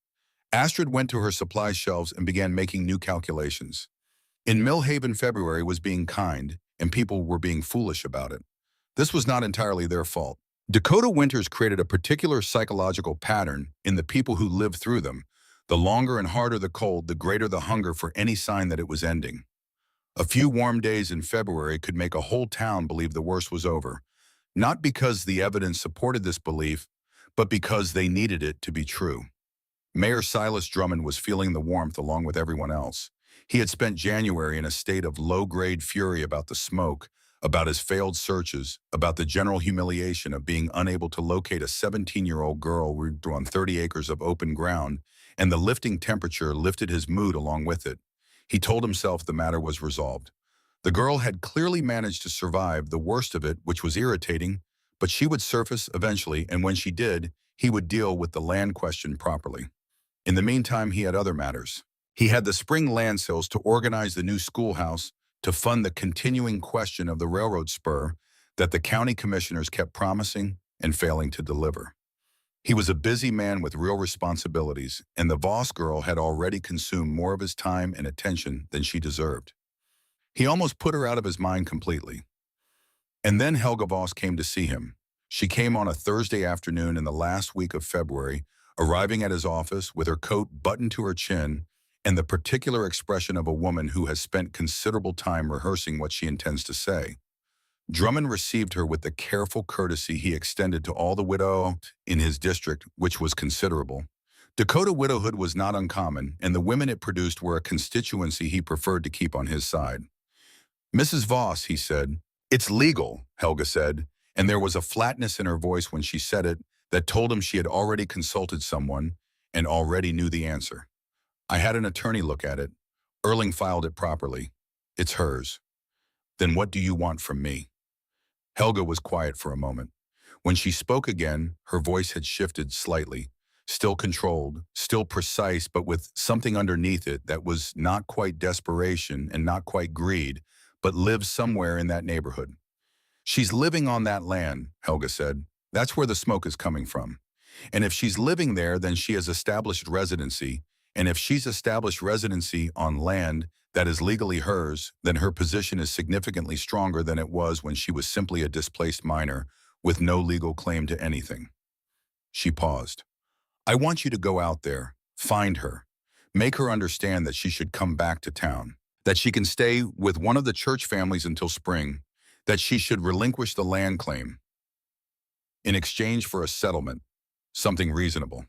Astrid went to her supply shelves and began making new calculations. In Millhaven, February was being kind, and people were being foolish about it. This was not entirely their fault. Dakota winters created a particular psychological pattern in the people who lived through them. The longer and harder the cold, the greater the hunger for any sign that it was ending. A few warm days in February could make a whole town believe the worst was over, not because the evidence supported this belief, but because they needed it to be true. Mayor Silas Drummond was feeling the warmth along with everyone else. He had spent January in a state of low-grade fury about the smoke, about his failed searches, about the general humiliation of being unable to locate a 17-year-old girl on 30 acres of open ground, and the lifting temperature lifted his mood along with it. He told himself the matter was resolved. The girl had clearly managed to survive the worst of it, which was irritating, but she would surface eventually, and when she did, he would deal with the land question properly. In the meantime, he had other matters. He had the spring land sales to organize the new schoolhouse, to fund the continuing question of the railroad spur that the county commissioners kept promising and failing to deliver. He was a busy man with real responsibilities, and the Voss girl had already consumed more of his time and attention than she deserved. He almost put her out of his mind completely. And then Helga Voss came to see him. She came on a Thursday afternoon in the last week of February, arriving at his office with her coat buttoned to her chin and the particular expression of a woman who has spent considerable time rehearsing what she intends to say. Drummond received her with the careful courtesy he extended to all the widows in his district, which was considerable. Dakota widowhood was not uncommon, and the women it produced were a constituency he preferred to keep on his side. Mrs. Voss, he said. It's legal, Helga said, and there was a flatness in her voice when she said it that told him she had already consulted someone and already knew the answer. I had an attorney look at it. Erling filed it properly. It's hers. Then what do you want from me? Helga was quiet for a moment. When she spoke again, her voice had shifted slightly, still controlled, still precise, but with something underneath it that was not quite desperation and not quite greed, but lived somewhere in that neighborhood. She's living on that land, Helga said. That's where the smoke is coming from. And if she's living there, then she has established residency, and if she's established residency on land that is legally hers, then her position is significantly stronger than it was when she was simply a displaced minor with no legal claim to anything. She paused. I want you to go out there, find her, make her understand that she should come back to town, that she can stay with one of the church families until spring, that she should relinquish the land claim in exchange for a settlement, something reasonable.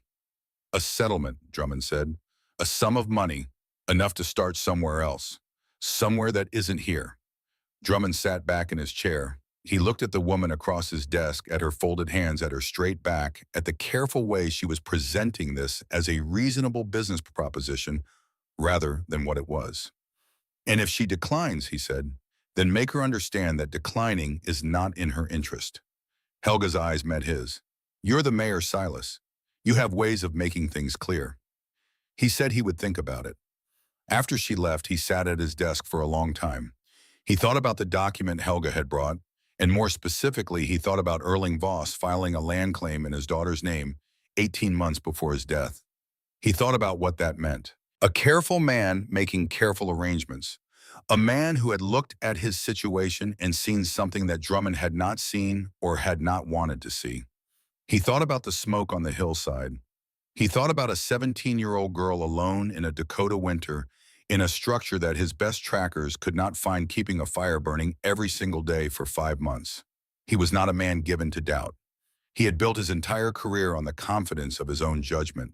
A settlement, Drummond said. A sum of money, enough to start somewhere else, somewhere that isn't here. Drummond sat back in his chair. He looked at the woman across his desk, at her folded hands, at her straight back, at the careful way she was presenting this as a reasonable business proposition rather than what it was. And if she declines, he said, then make her understand that declining is not in her interest. Helga's eyes met his. You're the mayor, Silas. You have ways of making things clear. He said he would think about it. After she left, he sat at his desk for a long time. He thought about the document Helga had brought, and more specifically, he thought about Erling Voss filing a land claim in his daughter's name 18 months before his death. He thought about what that meant. A careful man making careful arrangements. A man who had looked at his situation and seen something that Drummond had not seen or had not wanted to see. He thought about the smoke on the hillside. He thought about a 17-year-old girl alone in a Dakota winter in a structure that his best trackers could not find, keeping a fire burning every single day for 5 months. He was not a man given to doubt. He had built his entire career on the confidence of his own judgment.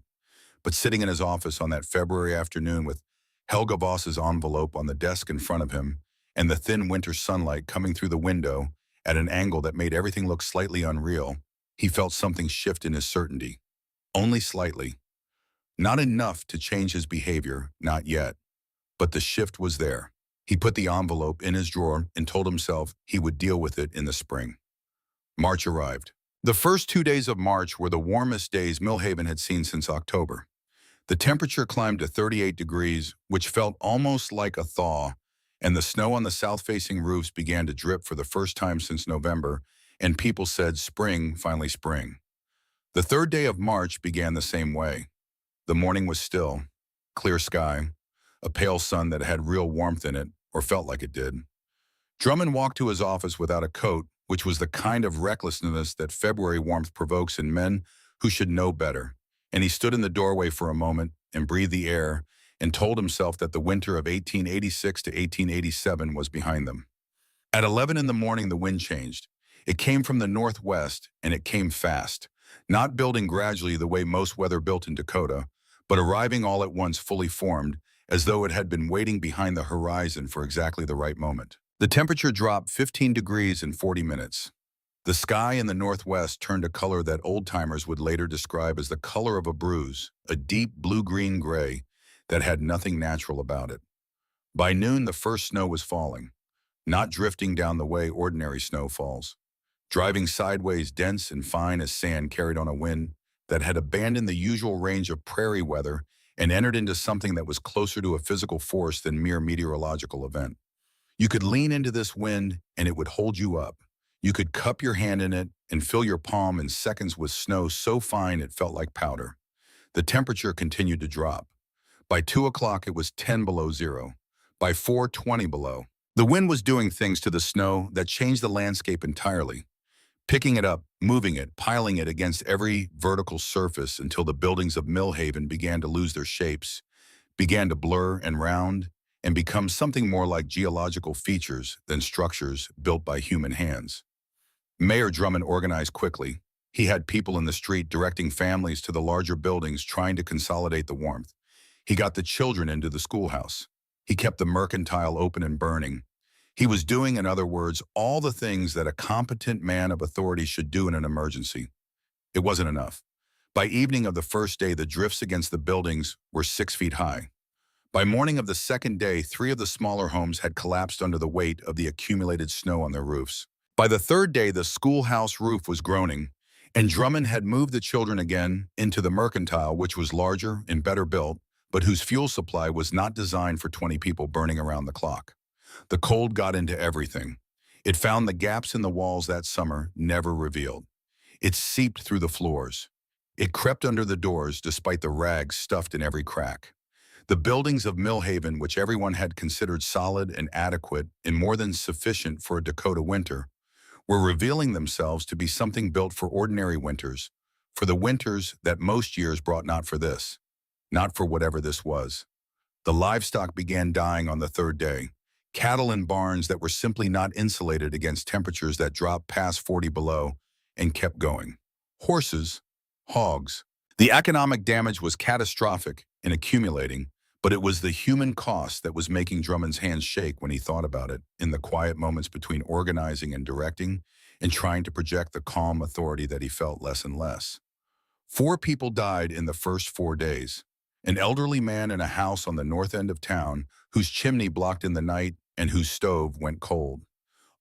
But sitting in his office on that February afternoon with Helga Voss's envelope on the desk in front of him and the thin winter sunlight coming through the window at an angle that made everything look slightly unreal, he felt something shift in his certainty. Only slightly. Not enough to change his behavior, not yet. But the shift was there. He put the envelope in his drawer and told himself he would deal with it in the spring. March arrived. The first 2 days of March were the warmest days Millhaven had seen since October. The temperature climbed to 38 degrees, which felt almost like a thaw, and the snow on the south-facing roofs began to drip for the first time since November, and people said, spring, finally spring. The third day of March began the same way. The morning was still, clear sky, a pale sun that had real warmth in it, or felt like it did. Drummond walked to his office without a coat, which was the kind of recklessness that February warmth provokes in men who should know better. And he stood in the doorway for a moment and breathed the air and told himself that the winter of 1886 to 1887 was behind them. At 11 in the morning, the wind changed. It came from the northwest, and it came fast, not building gradually the way most weather built in Dakota, but arriving all at once fully formed, as though it had been waiting behind the horizon for exactly the right moment. The temperature dropped 15 degrees in 40 minutes. The sky in the northwest turned a color that old-timers would later describe as the color of a bruise, a deep blue-green gray that had nothing natural about it. By noon, the first snow was falling, not drifting down the way ordinary snow falls, driving sideways, dense and fine as sand carried on a wind that had abandoned the usual range of prairie weather and entered into something that was closer to a physical force than mere meteorological event. You could lean into this wind and it would hold you up. You could cup your hand in it and fill your palm in seconds with snow so fine it felt like powder. The temperature continued to drop. By 2 o'clock, it was 10 below zero. By 4, 20 below. The wind was doing things to the snow that changed the landscape entirely, picking it up, moving it, piling it against every vertical surface until the buildings of Millhaven began to lose their shapes, began to blur and round, and become something more like geological features than structures built by human hands. Mayor Drummond organized quickly. He had people in the street directing families to the larger buildings, trying to consolidate the warmth. He got the children into the schoolhouse. He kept the mercantile open and burning. He was doing, in other words, all the things that a competent man of authority should do in an emergency. It wasn't enough. By evening of the first day, the drifts against the buildings were 6 feet high. By morning of the second day, 3 of the smaller homes had collapsed under the weight of the accumulated snow on their roofs. By the third day, the schoolhouse roof was groaning, and Drummond had moved the children again into the mercantile, which was larger and better built, but whose fuel supply was not designed for 20 people burning around the clock. The cold got into everything. It found the gaps in the walls that summer never revealed. It seeped through the floors. It crept under the doors despite the rags stuffed in every crack. The buildings of Millhaven, which everyone had considered solid and adequate and more than sufficient for a Dakota winter, were revealing themselves to be something built for ordinary winters, for the winters that most years brought, not for this, not for whatever this was. The livestock began dying on the third day, cattle in barns that were simply not insulated against temperatures that dropped past 40 below and kept going. Horses, hogs. The economic damage was catastrophic and accumulating, but it was the human cost that was making Drummond's hands shake when he thought about it in the quiet moments between organizing and directing and trying to project the calm authority that he felt less and less. 4 people died in the first 4 days. An elderly man in a house on the north end of town whose chimney blocked in the night and whose stove went cold.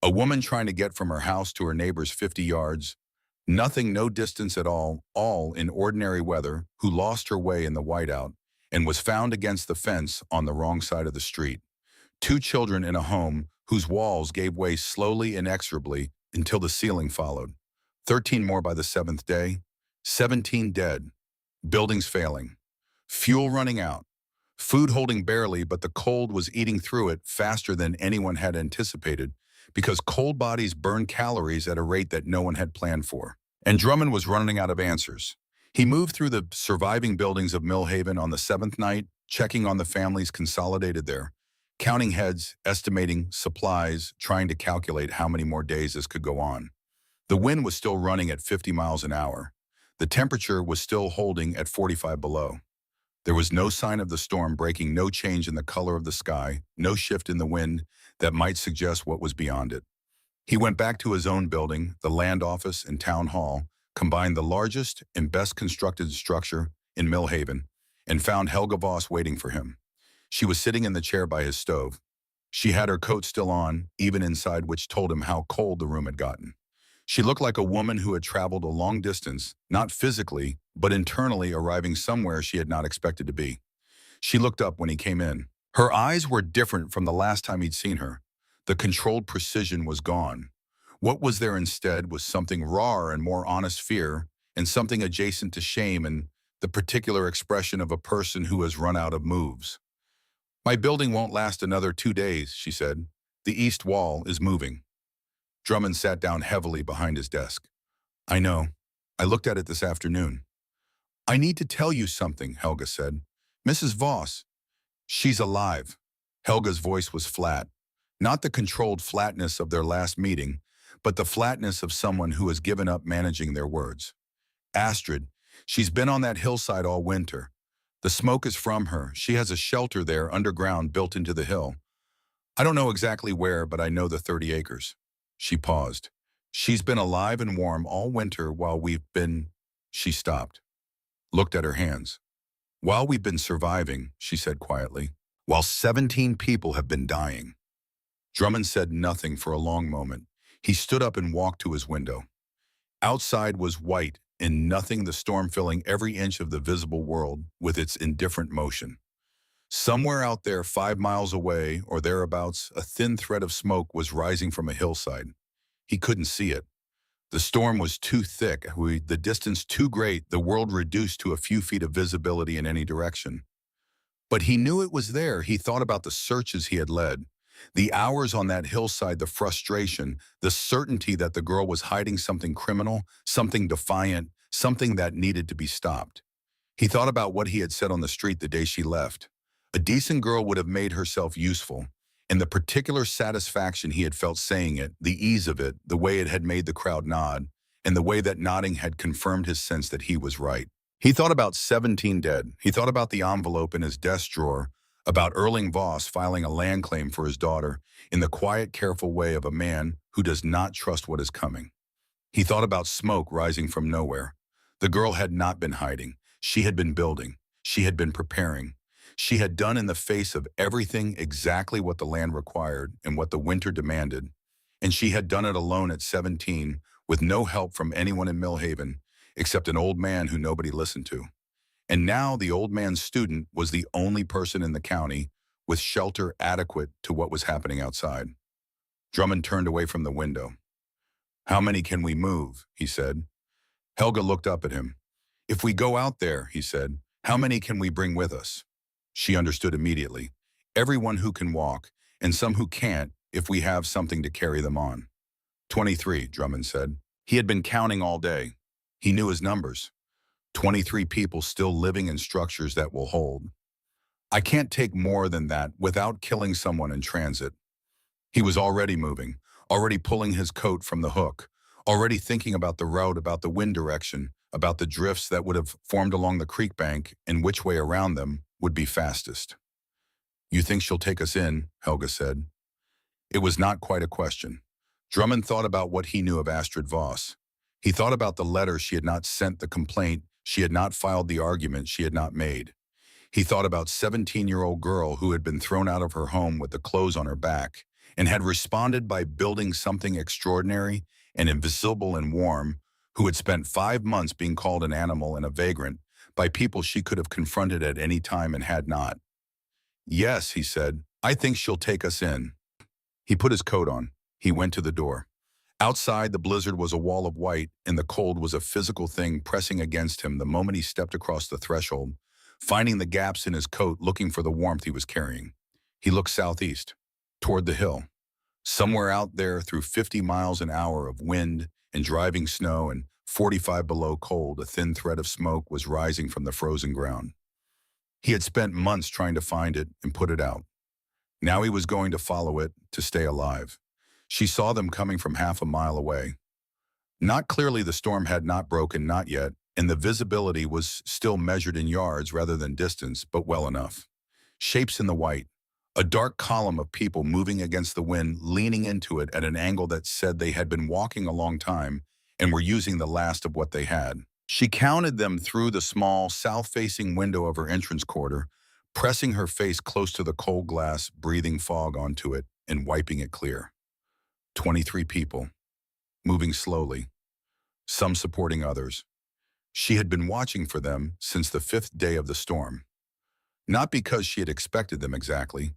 A woman trying to get from her house to her neighbor's 50 yards, nothing, no distance at all in ordinary weather, who lost her way in the whiteout and was found against the fence on the wrong side of the street. Two children in a home whose walls gave way slowly, inexorably, until the ceiling followed. 13 more by the seventh day. 17 dead. Buildings failing. Fuel running out. Food holding barely, but the cold was eating through it faster than anyone had anticipated, because cold bodies burn calories at a rate that no one had planned for. And Drummond was running out of answers. He moved through the surviving buildings of Millhaven on the seventh night, checking on the families consolidated there, counting heads, estimating supplies, trying to calculate how many more days this could go on. The wind was still running at 50 miles an hour. The temperature was still holding at 45 below. There was no sign of the storm breaking, no change in the color of the sky, no shift in the wind that might suggest what was beyond it. He went back to his own building, the land office and town hall, combined the largest and best constructed structure in Millhaven, and found Helga Voss waiting for him. She was sitting in the chair by his stove. She had her coat still on, even inside, which told him how cold the room had gotten. She looked like a woman who had traveled a long distance, not physically, but internally, arriving somewhere she had not expected to be. She looked up when he came in. Her eyes were different from the last time he'd seen her. The controlled precision was gone. What was there instead was something raw and more honest fear, and something adjacent to shame, and the particular expression of a person who has run out of moves. "My building won't last another 2 days," she said. "The east wall is moving." Drummond sat down heavily behind his desk. "I know. I looked at it this afternoon." "I need to tell you something," Helga said. "Mrs. Voss, she's alive." Helga's voice was flat, not the controlled flatness of their last meeting, but the flatness of someone who has given up managing their words. "Astrid, she's been on that hillside all winter. The smoke is from her. She has a shelter there underground built into the hill. I don't know exactly where, but I know the 30 acres. She paused. "She's been alive and warm all winter while we've been—" She stopped, looked at her hands. "While we've been surviving," she said quietly, "while 17 people have been dying." Drummond said nothing for a long moment. He stood up and walked to his window. Outside was white and nothing, the storm filling every inch of the visible world with its indifferent motion. Somewhere out there, 5 miles away or thereabouts, a thin thread of smoke was rising from a hillside. He couldn't see it. The storm was too thick, the distance too great, the world reduced to a few feet of visibility in any direction. But he knew it was there. He thought about the searches he had led, the hours on that hillside, the frustration, the certainty that the girl was hiding something criminal, something defiant, something that needed to be stopped. He thought about what he had said on the street the day she left. A decent girl would have made herself useful, and the particular satisfaction he had felt saying it, the ease of it, the way it had made the crowd nod, and the way that nodding had confirmed his sense that he was right. He thought about 17 dead. He thought about the envelope in his desk drawer, about Erling Voss filing a land claim for his daughter in the quiet, careful way of a man who does not trust what is coming. He thought about smoke rising from nowhere. The girl had not been hiding. She had been building. She had been preparing. She had done in the face of everything exactly what the land required and what the winter demanded, and she had done it alone at 17 with no help from anyone in Millhaven except an old man who nobody listened to. And now the old man's student was the only person in the county with shelter adequate to what was happening outside. Drummond turned away from the window. "How many can we move?" he said. Helga looked up at him. "If we go out there," he said, "how many can we bring with us?" She understood immediately. "Everyone who can walk, and some who can't if we have something to carry them on." 23, Drummond said. He had been counting all day. He knew his numbers. 23 people still living in structures that will hold. "I can't take more than that without killing someone in transit." He was already moving, already pulling his coat from the hook, already thinking about the route, about the wind direction, about the drifts that would have formed along the creek bank and which way around them would be fastest. "You think she'll take us in?" Helga said. It was not quite a question. Drummond thought about what he knew of Astrid Voss. He thought about the letter she had not sent, the complaint she had not filed, the argument she had not made. He thought about 17-year-old girl who had been thrown out of her home with the clothes on her back and had responded by building something extraordinary and invisible and warm, who had spent 5 months being called an animal and a vagrant, by people she could have confronted at any time and had not. "Yes," he said, "I think she'll take us in." He put his coat on. He went to the door. Outside, the blizzard was a wall of white, and the cold was a physical thing pressing against him the moment he stepped across the threshold, finding the gaps in his coat, looking for the warmth he was carrying. He looked southeast, toward the hill. Somewhere out there, through 50 miles an hour of wind and driving snow and 45 below cold, a thin thread of smoke was rising from the frozen ground. He had spent months trying to find it and put it out. Now he was going to follow it to stay alive. She saw them coming from half a mile away. Not clearly, the storm had not broken, not yet, and the visibility was still measured in yards rather than distance, but well enough. Shapes in the white, a dark column of people moving against the wind, leaning into it at an angle that said they had been walking a long time and were using the last of what they had. She counted them through the small, south-facing window of her entrance corridor, pressing her face close to the cold glass, breathing fog onto it and wiping it clear. 23 people, moving slowly, some supporting others. She had been watching for them since the 5th day of the storm. Not because she had expected them exactly,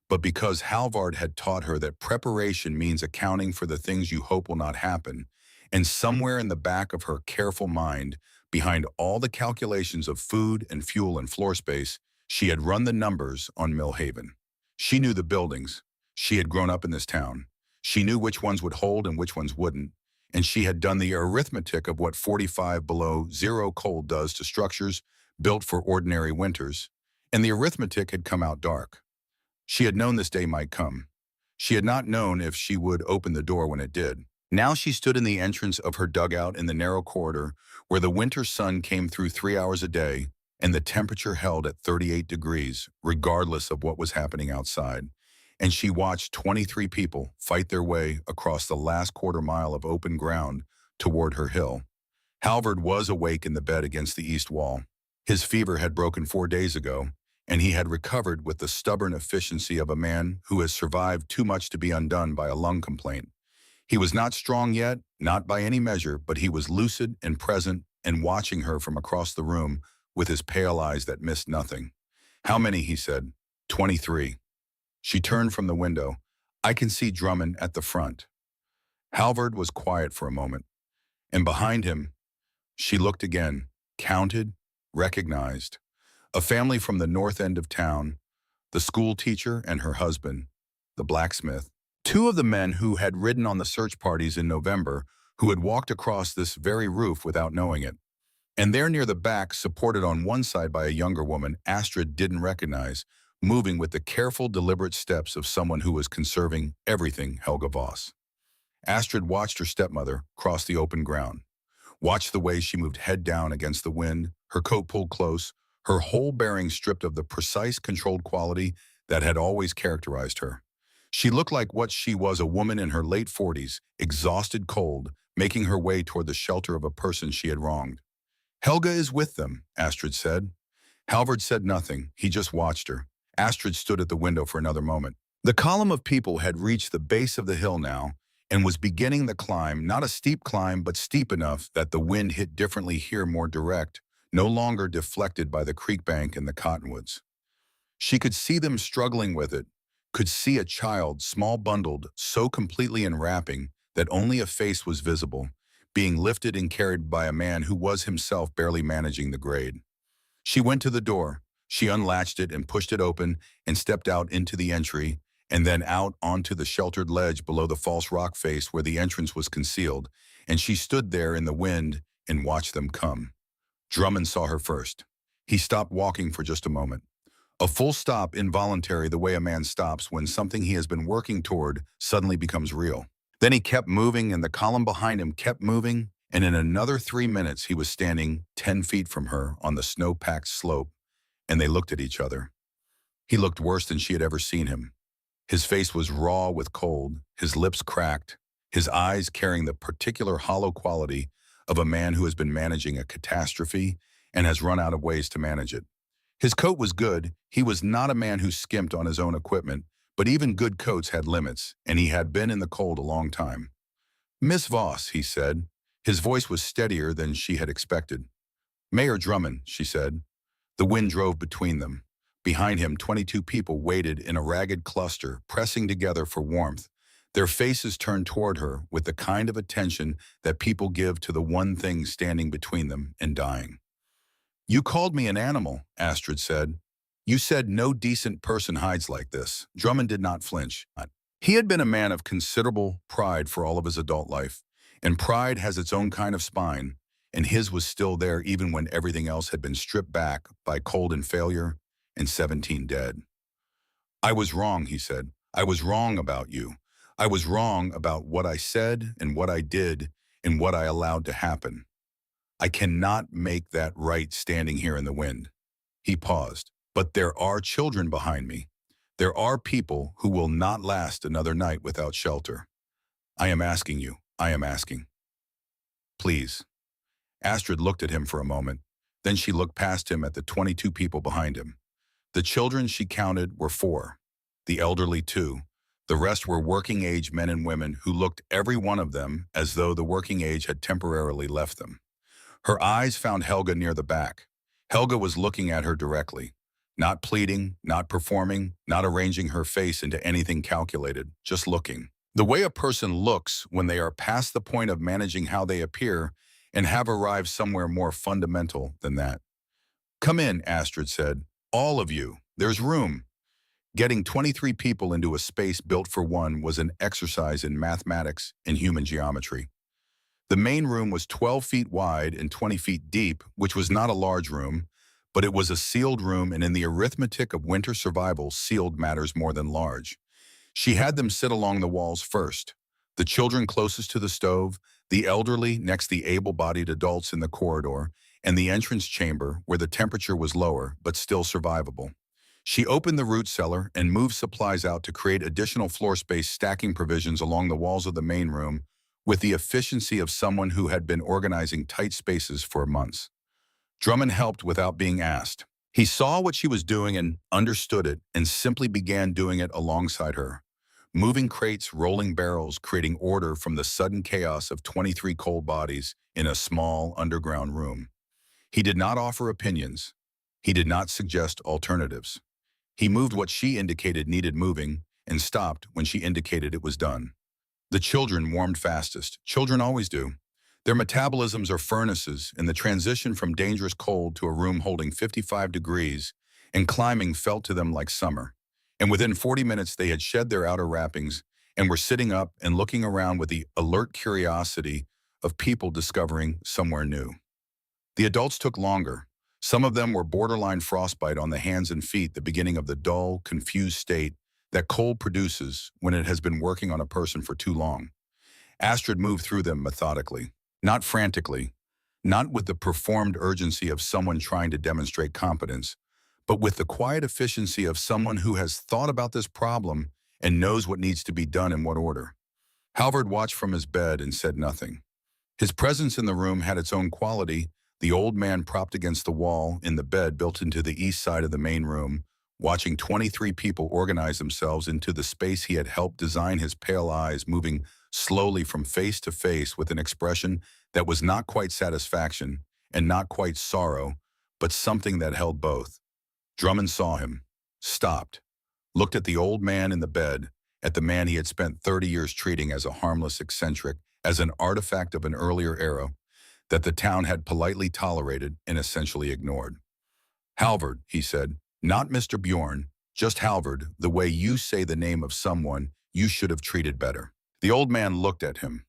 but because Halvard had taught her that preparation means accounting for the things you hope will not happen, and somewhere in the back of her careful mind, behind all the calculations of food and fuel and floor space, she had run the numbers on Millhaven. She knew the buildings. She had grown up in this town. She knew which ones would hold and which ones wouldn't, and she had done the arithmetic of what 45 below zero cold does to structures built for ordinary winters, and the arithmetic had come out dark. She had known this day might come. She had not known if she would open the door when it did. Now she stood in the entrance of her dugout in the narrow corridor where the winter sun came through 3 hours a day and the temperature held at 38 degrees, regardless of what was happening outside. And she watched 23 people fight their way across the last quarter mile of open ground toward her hill. Halvard was awake in the bed against the east wall. His fever had broken 4 days ago, and he had recovered with the stubborn efficiency of a man who has survived too much to be undone by a lung complaint. He was not strong yet, not by any measure, but he was lucid and present and watching her from across the room with his pale eyes that missed nothing. "How many?" he said. 23. She turned from the window. "I can see Drummond at the front." Halvard was quiet for a moment, and behind him, she looked again, counted, recognized. A family from the north end of town, the school teacher and her husband, the blacksmith, 2 of the men who had ridden on the search parties in November, who had walked across this very roof without knowing it. And there near the back, supported on one side by a younger woman Astrid didn't recognize, moving with the careful, deliberate steps of someone who was conserving everything Helga Voss. Astrid watched her stepmother cross the open ground, watched the way she moved head down against the wind, her coat pulled close, her whole bearing stripped of the precise, controlled quality that had always characterized her. She looked like what she was, a woman in her late 40s, exhausted, cold, making her way toward the shelter of a person she had wronged. "Helga is with them," Astrid said. Halvard said nothing. He just watched her. Astrid stood at the window for another moment. The column of people had reached the base of the hill now and was beginning the climb, not a steep climb, but steep enough that the wind hit differently here, more direct, no longer deflected by the creek bank and the cottonwoods. She could see them struggling with it, could see a child, small bundled, so completely in wrapping that only a face was visible, being lifted and carried by a man who was himself barely managing the grade. She went to the door. She unlatched it and pushed it open and stepped out into the entry and then out onto the sheltered ledge below the false rock face where the entrance was concealed, and she stood there in the wind and watched them come. Drummond saw her first. He stopped walking for just a moment. A full stop, involuntary, the way a man stops when something he has been working toward suddenly becomes real. Then he kept moving, and the column behind him kept moving, and in another 3 minutes he was standing 10 feet from her on the snow-packed slope, and they looked at each other. He looked worse than she had ever seen him. His face was raw with cold, his lips cracked, his eyes carrying the particular hollow quality of a man who has been managing a catastrophe and has run out of ways to manage it. His coat was good. He was not a man who skimped on his own equipment, but even good coats had limits, and he had been in the cold a long time. "Miss Voss," he said. His voice was steadier than she had expected. Mayor Drummond, she said. The wind drove between them. Behind him, 22 people waited in a ragged cluster, pressing together for warmth, their faces turned toward her with the kind of attention that people give to the one thing standing between them and dying. You called me an animal, Astrid said. You said no decent person hides like this. Drummond did not flinch. He had been a man of considerable pride for all of his adult life, and pride has its own kind of spine, and his was still there even when everything else had been stripped back by cold and failure and 17 dead. I was wrong, he said. I was wrong about you. I was wrong about what I said and what I did and what I allowed to happen. I cannot make that right standing here in the wind. He paused. But there are children behind me. There are people who will not last another night without shelter. I am asking you. I am asking. Please. Astrid looked at him for a moment. Then she looked past him at the 22 people behind him. The children she counted were 4. The elderly 2. The rest were working-age men and women who looked every one of them as though the working age had temporarily left them. Her eyes found Helga near the back. Helga was looking at her directly. Not pleading, not performing, not arranging her face into anything calculated, just looking. The way a person looks when they are past the point of managing how they appear and have arrived somewhere more fundamental than that. Come in, Astrid said. All of you. There's room. Getting 23 people into a space built for one was an exercise in mathematics and human geometry. The main room was 12 feet wide and 20 feet deep, which was not a large room, but it was a sealed room, and in the arithmetic of winter survival, sealed matters more than large. She had them sit along the walls first. The children closest to the stove, the elderly next the able-bodied adults in the corridor, and the entrance chamber where the temperature was lower but still survivable. She opened the root cellar and moved supplies out to create additional floor space, stacking provisions along the walls of the main room with the efficiency of someone who had been organizing tight spaces for months. Drummond helped without being asked. He saw what she was doing and understood it and simply began doing it alongside her. Moving crates, rolling barrels, creating order from the sudden chaos of 23 cold bodies in a small underground room. He did not offer opinions. He did not suggest alternatives. He moved what she indicated needed moving and stopped when she indicated it was done. The children warmed fastest. Children always do. Their metabolisms are furnaces, and the transition from dangerous cold to a room holding 55 degrees and climbing felt to them like summer. And within 40 minutes, they had shed their outer wrappings and were sitting up and looking around with the alert curiosity of people discovering somewhere new. The adults took longer. Some of them were borderline frostbite on the hands and feet, the beginning of the dull, confused state that cold produces when it has been working on a person for too long. Astrid moved through them methodically, not frantically, not with the performed urgency of someone trying to demonstrate competence, but with the quiet efficiency of someone who has thought about this problem and knows what needs to be done in what order. Halvard watched from his bed and said nothing. His presence in the room had its own quality. The old man propped against the wall in the bed built into the east side of the main room, watching 23 people organize themselves into the space he had helped design, his pale eyes moving slowly from face to face with an expression that was not quite satisfaction and not quite sorrow, but something that held both. Drummond saw him, stopped, looked at the old man in the bed, at the man he had spent 30 years treating as a harmless eccentric, as an artifact of an earlier era that the town had politely tolerated and essentially ignored. Halvard, he said, not Mr. Bjorn, just Halvard, the way you say the name of someone you should have treated better. The old man looked at him.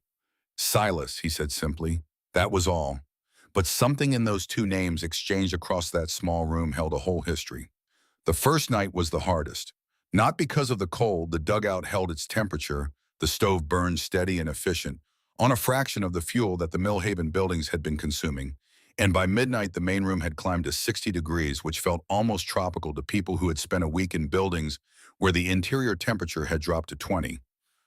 Silas, he said simply. That was all. But something in those two names exchanged across that small room held a whole history. The first night was the hardest. Not because of the cold, the dugout held its temperature, the stove burned steady and efficient, on a fraction of the fuel that the Millhaven buildings had been consuming, and by midnight the main room had climbed to 60 degrees, which felt almost tropical to people who had spent a week in buildings where the interior temperature had dropped to 20.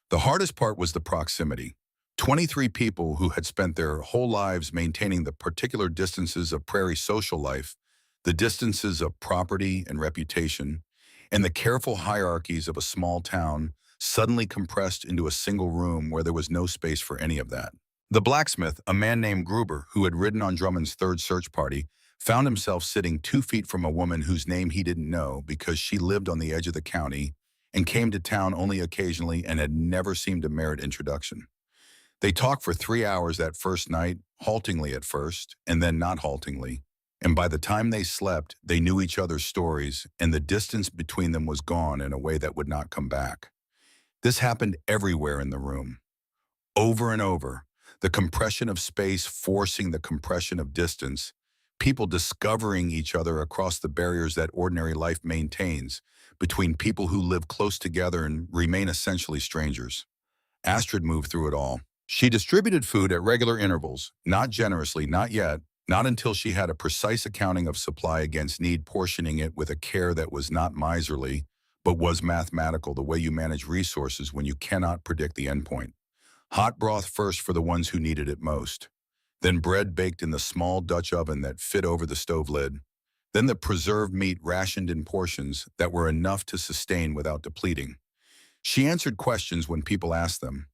The hardest part was the proximity. 23 people who had spent their whole lives maintaining the particular distances of prairie social life, the distances of property and reputation, and the careful hierarchies of a small town, suddenly compressed into a single room where there was no space for any of that. The blacksmith, a man named Gruber, who had ridden on Drummond's third search party, found himself sitting 2 feet from a woman whose name he didn't know because she lived on the edge of the county and came to town only occasionally and had never seemed to merit introduction. They talked for 3 hours that first night, haltingly at first, and then not haltingly. And by the time they slept, they knew each other's stories, and the distance between them was gone in a way that would not come back. This happened everywhere in the room, over and over. The compression of space forcing the compression of distance, people discovering each other across the barriers that ordinary life maintains between people who live close together and remain essentially strangers. Astrid moved through it all. She distributed food at regular intervals, not generously, not yet, not until she had a precise accounting of supply against need, portioning it with a care that was not miserly, but was mathematical, the way you manage resources when you cannot predict the endpoint. Hot broth first for the ones who needed it most. Then bread baked in the small Dutch oven that fit over the stove lid. Then the preserved meat rationed in portions that were enough to sustain without depleting. She answered questions when people asked them.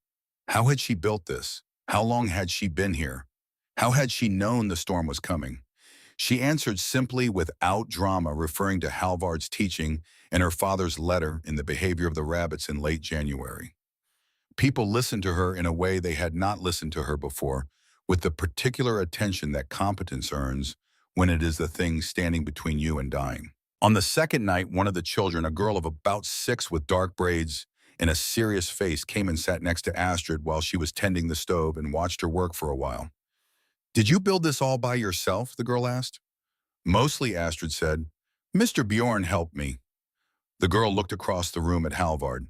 How had she built this? How long had she been here? How had she known the storm was coming? She answered simply without drama, referring to Halvard's teaching and her father's letter in the behavior of the rabbits in late January. People listened to her in a way they had not listened to her before, with the particular attention that competence earns when it is the thing standing between you and dying. On the second night, one of the children, a girl of about 6 with dark braids and a serious face, came and sat next to Astrid while she was tending the stove and watched her work for a while. Did you build this all by yourself? The girl asked. Mostly, Astrid said. Mr. Bjorn helped me. The girl looked across the room at Halvard.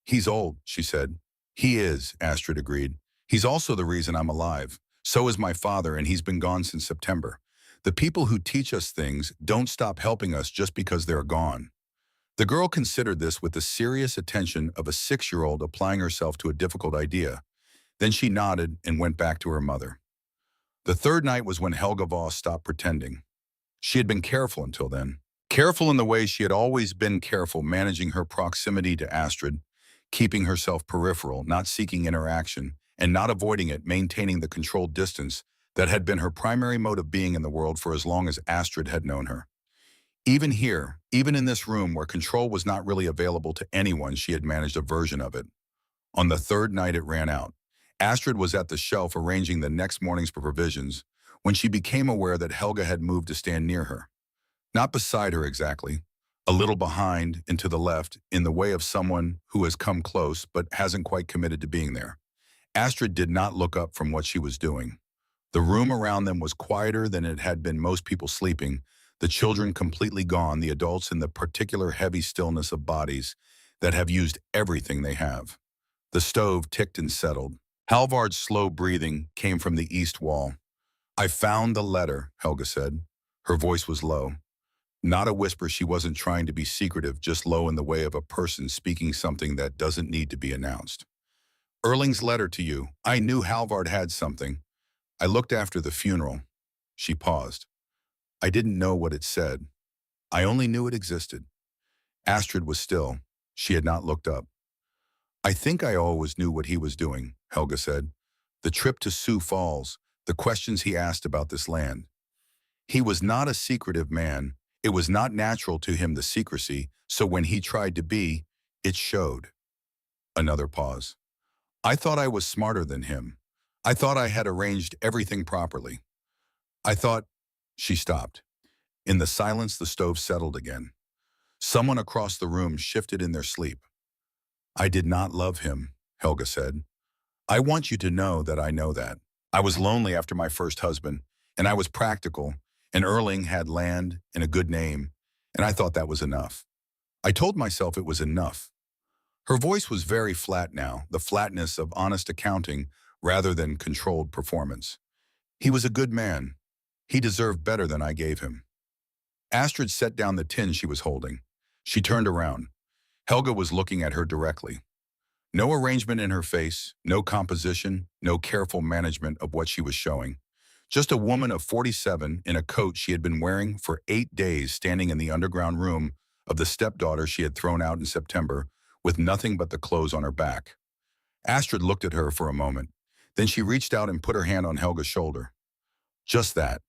He's old, she said. He is, Astrid agreed. He's also the reason I'm alive. So is my father, and he's been gone since September. The people who teach us things don't stop helping us just because they're gone. The girl considered this with the serious attention of a 6-year-old applying herself to a difficult idea. Then she nodded and went back to her mother. The third night was when Helga Voss stopped pretending. She had been careful until then. Careful in the way she had always been careful, managing her proximity to Astrid, keeping herself peripheral, not seeking interaction, and not avoiding it, maintaining the controlled distance that had been her primary mode of being in the world for as long as Astrid had known her. Even here, even in this room where control was not really available to anyone, she had managed a version of it. On the third night it ran out. Astrid was at the shelf arranging the next morning's provisions when she became aware that Helga had moved to stand near her. Not beside her exactly, a little behind and to the left, in the way of someone who has come close but hasn't quite committed to being there. Astrid did not look up from what she was doing. The room around them was quieter than it had been, most people sleeping, the children completely gone, the adults in the particular heavy stillness of bodies that have used everything they have. The stove ticked and settled. Halvard's slow breathing came from the east wall. I found the letter, Helga said. Her voice was low. Not a whisper. She wasn't trying to be secretive, just low in the way of a person speaking something that doesn't need to be announced. Erling's letter to you. I knew Halvard had something. I looked after the funeral. She paused. I didn't know what it said. I only knew it existed. Astrid was still. She had not looked up. I think I always knew what he was doing, Helga said. The trip to Sioux Falls, the questions he asked about this land. He was not a secretive man. It was not natural to him, the secrecy, so when he tried to be, it showed. Another pause. I thought I was smarter than him. I thought I had arranged everything properly. I thought. She stopped. In the silence, the stove settled again. Someone across the room shifted in their sleep. I did not love him, Helga said. I want you to know that I know that. I was lonely after my first husband, and I was practical, and Erling had land and a good name, and I thought that was enough. I told myself it was enough. Her voice was very flat now, the flatness of honest accounting rather than controlled performance. He was a good man. He deserved better than I gave him. Astrid set down the tin she was holding. She turned around. Helga was looking at her directly. No arrangement in her face, no composition, no careful management of what she was showing. Just a woman of 47 in a coat she had been wearing for 8 days, standing in the underground room of the stepdaughter she had thrown out in September, with nothing but the clothes on her back. Astrid looked at her for a moment. Then she reached out and put her hand on Helga's shoulder. Just that.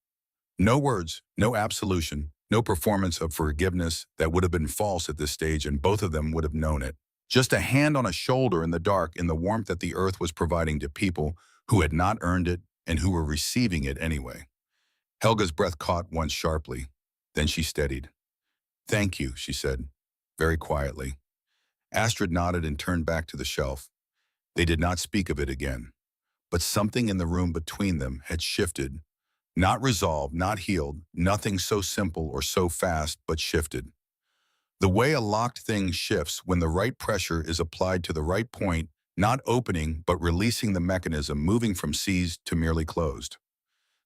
No words, no absolution, no performance of forgiveness that would have been false at this stage, and both of them would have known it. Just a hand on a shoulder in the dark, in the warmth that the earth was providing to people who had not earned it and who were receiving it anyway. Helga's breath caught once sharply. Then she steadied. "Thank you," she said, very quietly. Astrid nodded and turned back to the shelf. They did not speak of it again. But something in the room between them had shifted. Not resolved, not healed, nothing so simple or so fast, but shifted. The way a locked thing shifts when the right pressure is applied to the right point, not opening, but releasing the mechanism, moving from seized to merely closed.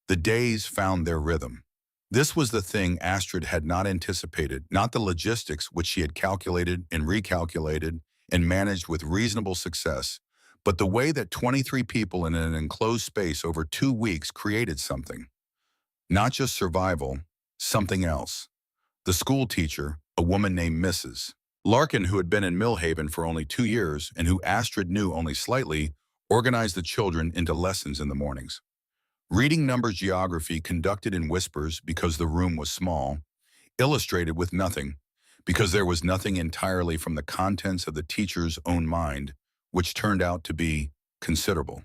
The days found their rhythm. This was the thing Astrid had not anticipated, not the logistics which she had calculated and recalculated and managed with reasonable success, but the way that 23 people in an enclosed space over 2 weeks created something. Not just survival, something else. The school teacher, a woman named Mrs. Larkin, who had been in Millhaven for only 2 years and who Astrid knew only slightly, organized the children into lessons in the mornings. Reading numbers, geography conducted in whispers because the room was small, illustrated with nothing, because there was nothing entirely from the contents of the teacher's own mind, which turned out to be considerable.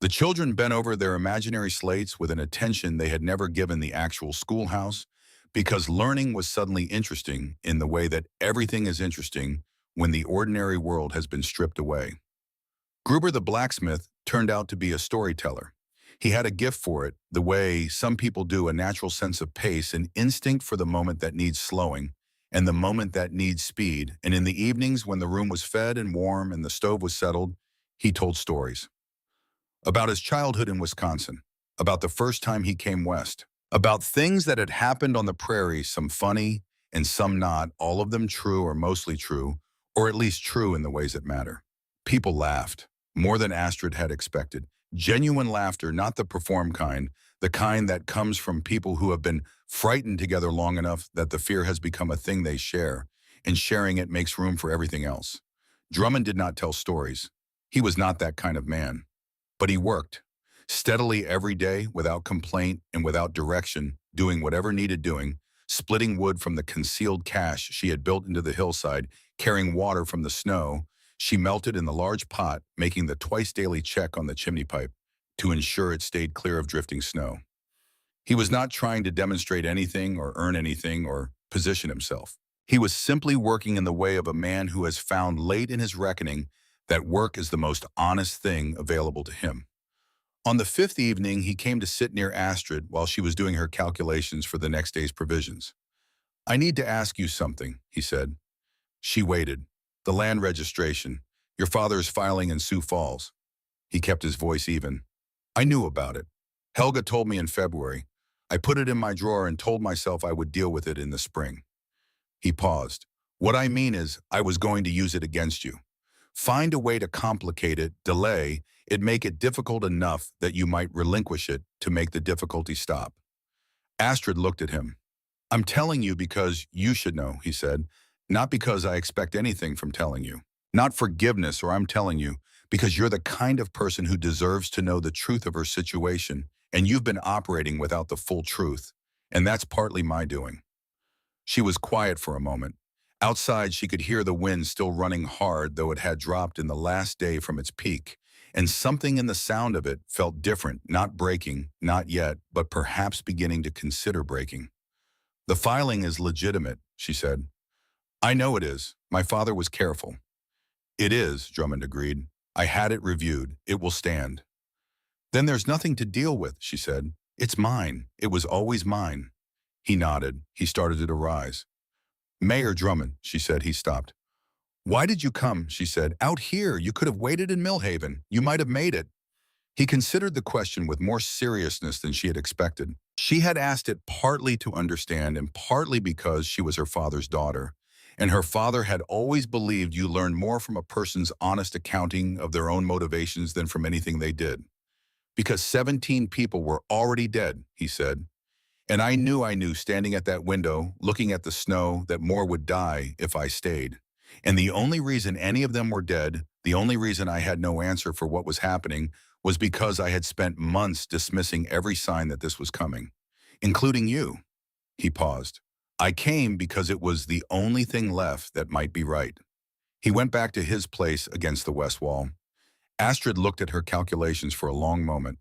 The children bent over their imaginary slates with an attention they had never given the actual schoolhouse, because learning was suddenly interesting in the way that everything is interesting when the ordinary world has been stripped away. Gruber the blacksmith turned out to be a storyteller. He had a gift for it, the way some people do, a natural sense of pace, an instinct for the moment that needs slowing, and the moment that needs speed. And in the evenings, when the room was fed and warm and the stove was settled, he told stories. About his childhood in Wisconsin, about the first time he came west, about things that had happened on the prairie, some funny and some not, all of them true or mostly true, or at least true in the ways that matter. People laughed, more than Astrid had expected. Genuine laughter, not the performed kind, the kind that comes from people who have been frightened together long enough that the fear has become a thing they share, and sharing it makes room for everything else. Drummond did not tell stories. He was not that kind of man. But he worked, steadily every day, without complaint and without direction, doing whatever needed doing, splitting wood from the concealed cache she had built into the hillside, carrying water from the snow. She melted in the large pot, making the twice-daily check on the chimney pipe to ensure it stayed clear of drifting snow. He was not trying to demonstrate anything or earn anything or position himself. He was simply working in the way of a man who has found late in his reckoning that work is the most honest thing available to him. On the fifth evening, he came to sit near Astrid while she was doing her calculations for the next day's provisions. "I need to ask you something," he said. She waited. "The land registration. Your father is filing in Sioux Falls." He kept his voice even. "I knew about it. Helga told me in February. I put it in my drawer and told myself I would deal with it in the spring." He paused. "What I mean is, I was going to use it against you. Find a way to complicate it, delay it, make it difficult enough that you might relinquish it to make the difficulty stop." Astrid looked at him. "I'm telling you because you should know," he said, "not because I expect anything from telling you. Not forgiveness, or I'm telling you, because you're the kind of person who deserves to know the truth of her situation, and you've been operating without the full truth, and that's partly my doing." She was quiet for a moment. Outside, she could hear the wind still running hard, though it had dropped in the last day from its peak, and something in the sound of it felt different, not breaking, not yet, but perhaps beginning to consider breaking. "The filing is legitimate," she said. "I know it is. My father was careful." "It is," Drummond agreed. "I had it reviewed. It will stand." "Then there's nothing to deal with," she said. "It's mine. It was always mine." He nodded. He started to rise. "Mayor Drummond," she said. He stopped. "Why did you come?" she said. "Out here. You could have waited in Millhaven. You might have made it." He considered the question with more seriousness than she had expected. She had asked it partly to understand and partly because she was her father's daughter, and her father had always believed you learned more from a person's honest accounting of their own motivations than from anything they did. "Because 17 people were already dead," he said. "And I knew, standing at that window, looking at the snow, that more would die if I stayed. And the only reason any of them were dead, the only reason I had no answer for what was happening, was because I had spent months dismissing every sign that this was coming. including you. He paused. I came because it was the only thing left that might be right. He went back to his place against the west wall. Astrid looked at her calculations for a long moment.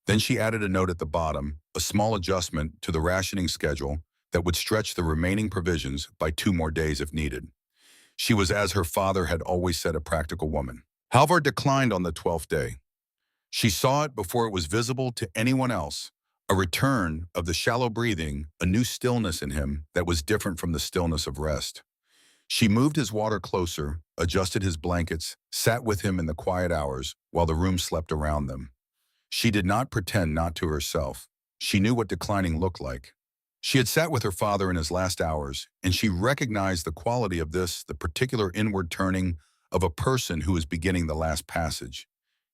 Then she added a note at the bottom, a small adjustment to the rationing schedule that would stretch the remaining provisions by 2 more days if needed. She was, as her father had always said, a practical woman. Halvard declined on the 12th day. She saw it before it was visible to anyone else, a return of the shallow breathing, a new stillness in him that was different from the stillness of rest. She moved his water closer, adjusted his blankets, sat with him in the quiet hours while the room slept around them. She did not pretend not to herself. She knew what declining looked like. She had sat with her father in his last hours, and she recognized the quality of this, the particular inward turning of a person who was beginning the last passage.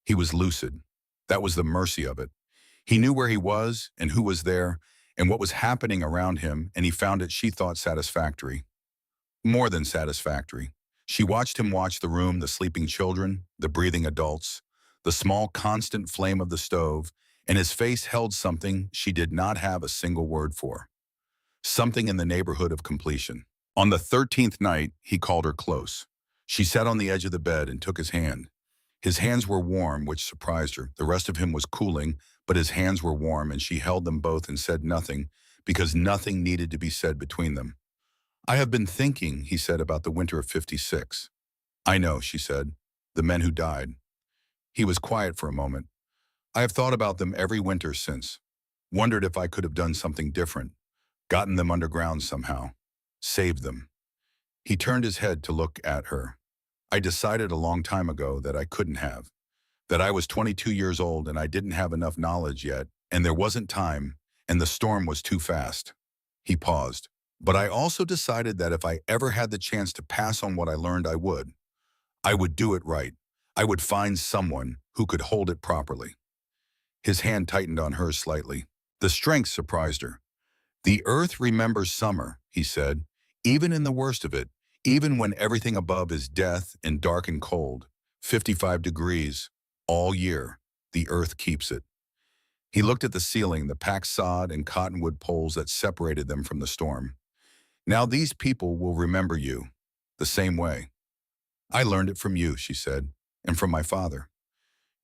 He was lucid. That was the mercy of it. He knew where he was and who was there and what was happening around him, and he found it, she thought, satisfactory. More than satisfactory. She watched him watch the room, the sleeping children, the breathing adults, the small constant flame of the stove, and his face held something she did not have a single word for. Something in the neighborhood of completion. On the 13th night, he called her close. She sat on the edge of the bed and took his hand. His hands were warm, which surprised her. The rest of him was cooling, but his hands were warm, and she held them both and said nothing, because nothing needed to be said between them. I have been thinking, he said, about the winter of '56. I know, she said, the men who died. He was quiet for a moment. I have thought about them every winter since. Wondered if I could have done something different. Gotten them underground somehow. Saved them. He turned his head to look at her. I decided a long time ago that I couldn't have. That I was 22 years old and I didn't have enough knowledge yet, and there wasn't time, and the storm was too fast. He paused. But I also decided that if I ever had the chance to pass on what I learned, I would. I would do it right. I would find someone who could hold it properly. His hand tightened on hers slightly. The strength surprised her. The earth remembers summer, he said, even in the worst of it, even when everything above is death and dark and cold, 55 degrees, all year, the earth keeps it. He looked at the ceiling, the packed sod and cottonwood poles that separated them from the storm. Now these people will remember you, the same way. I learned it from you, she said, and from my father.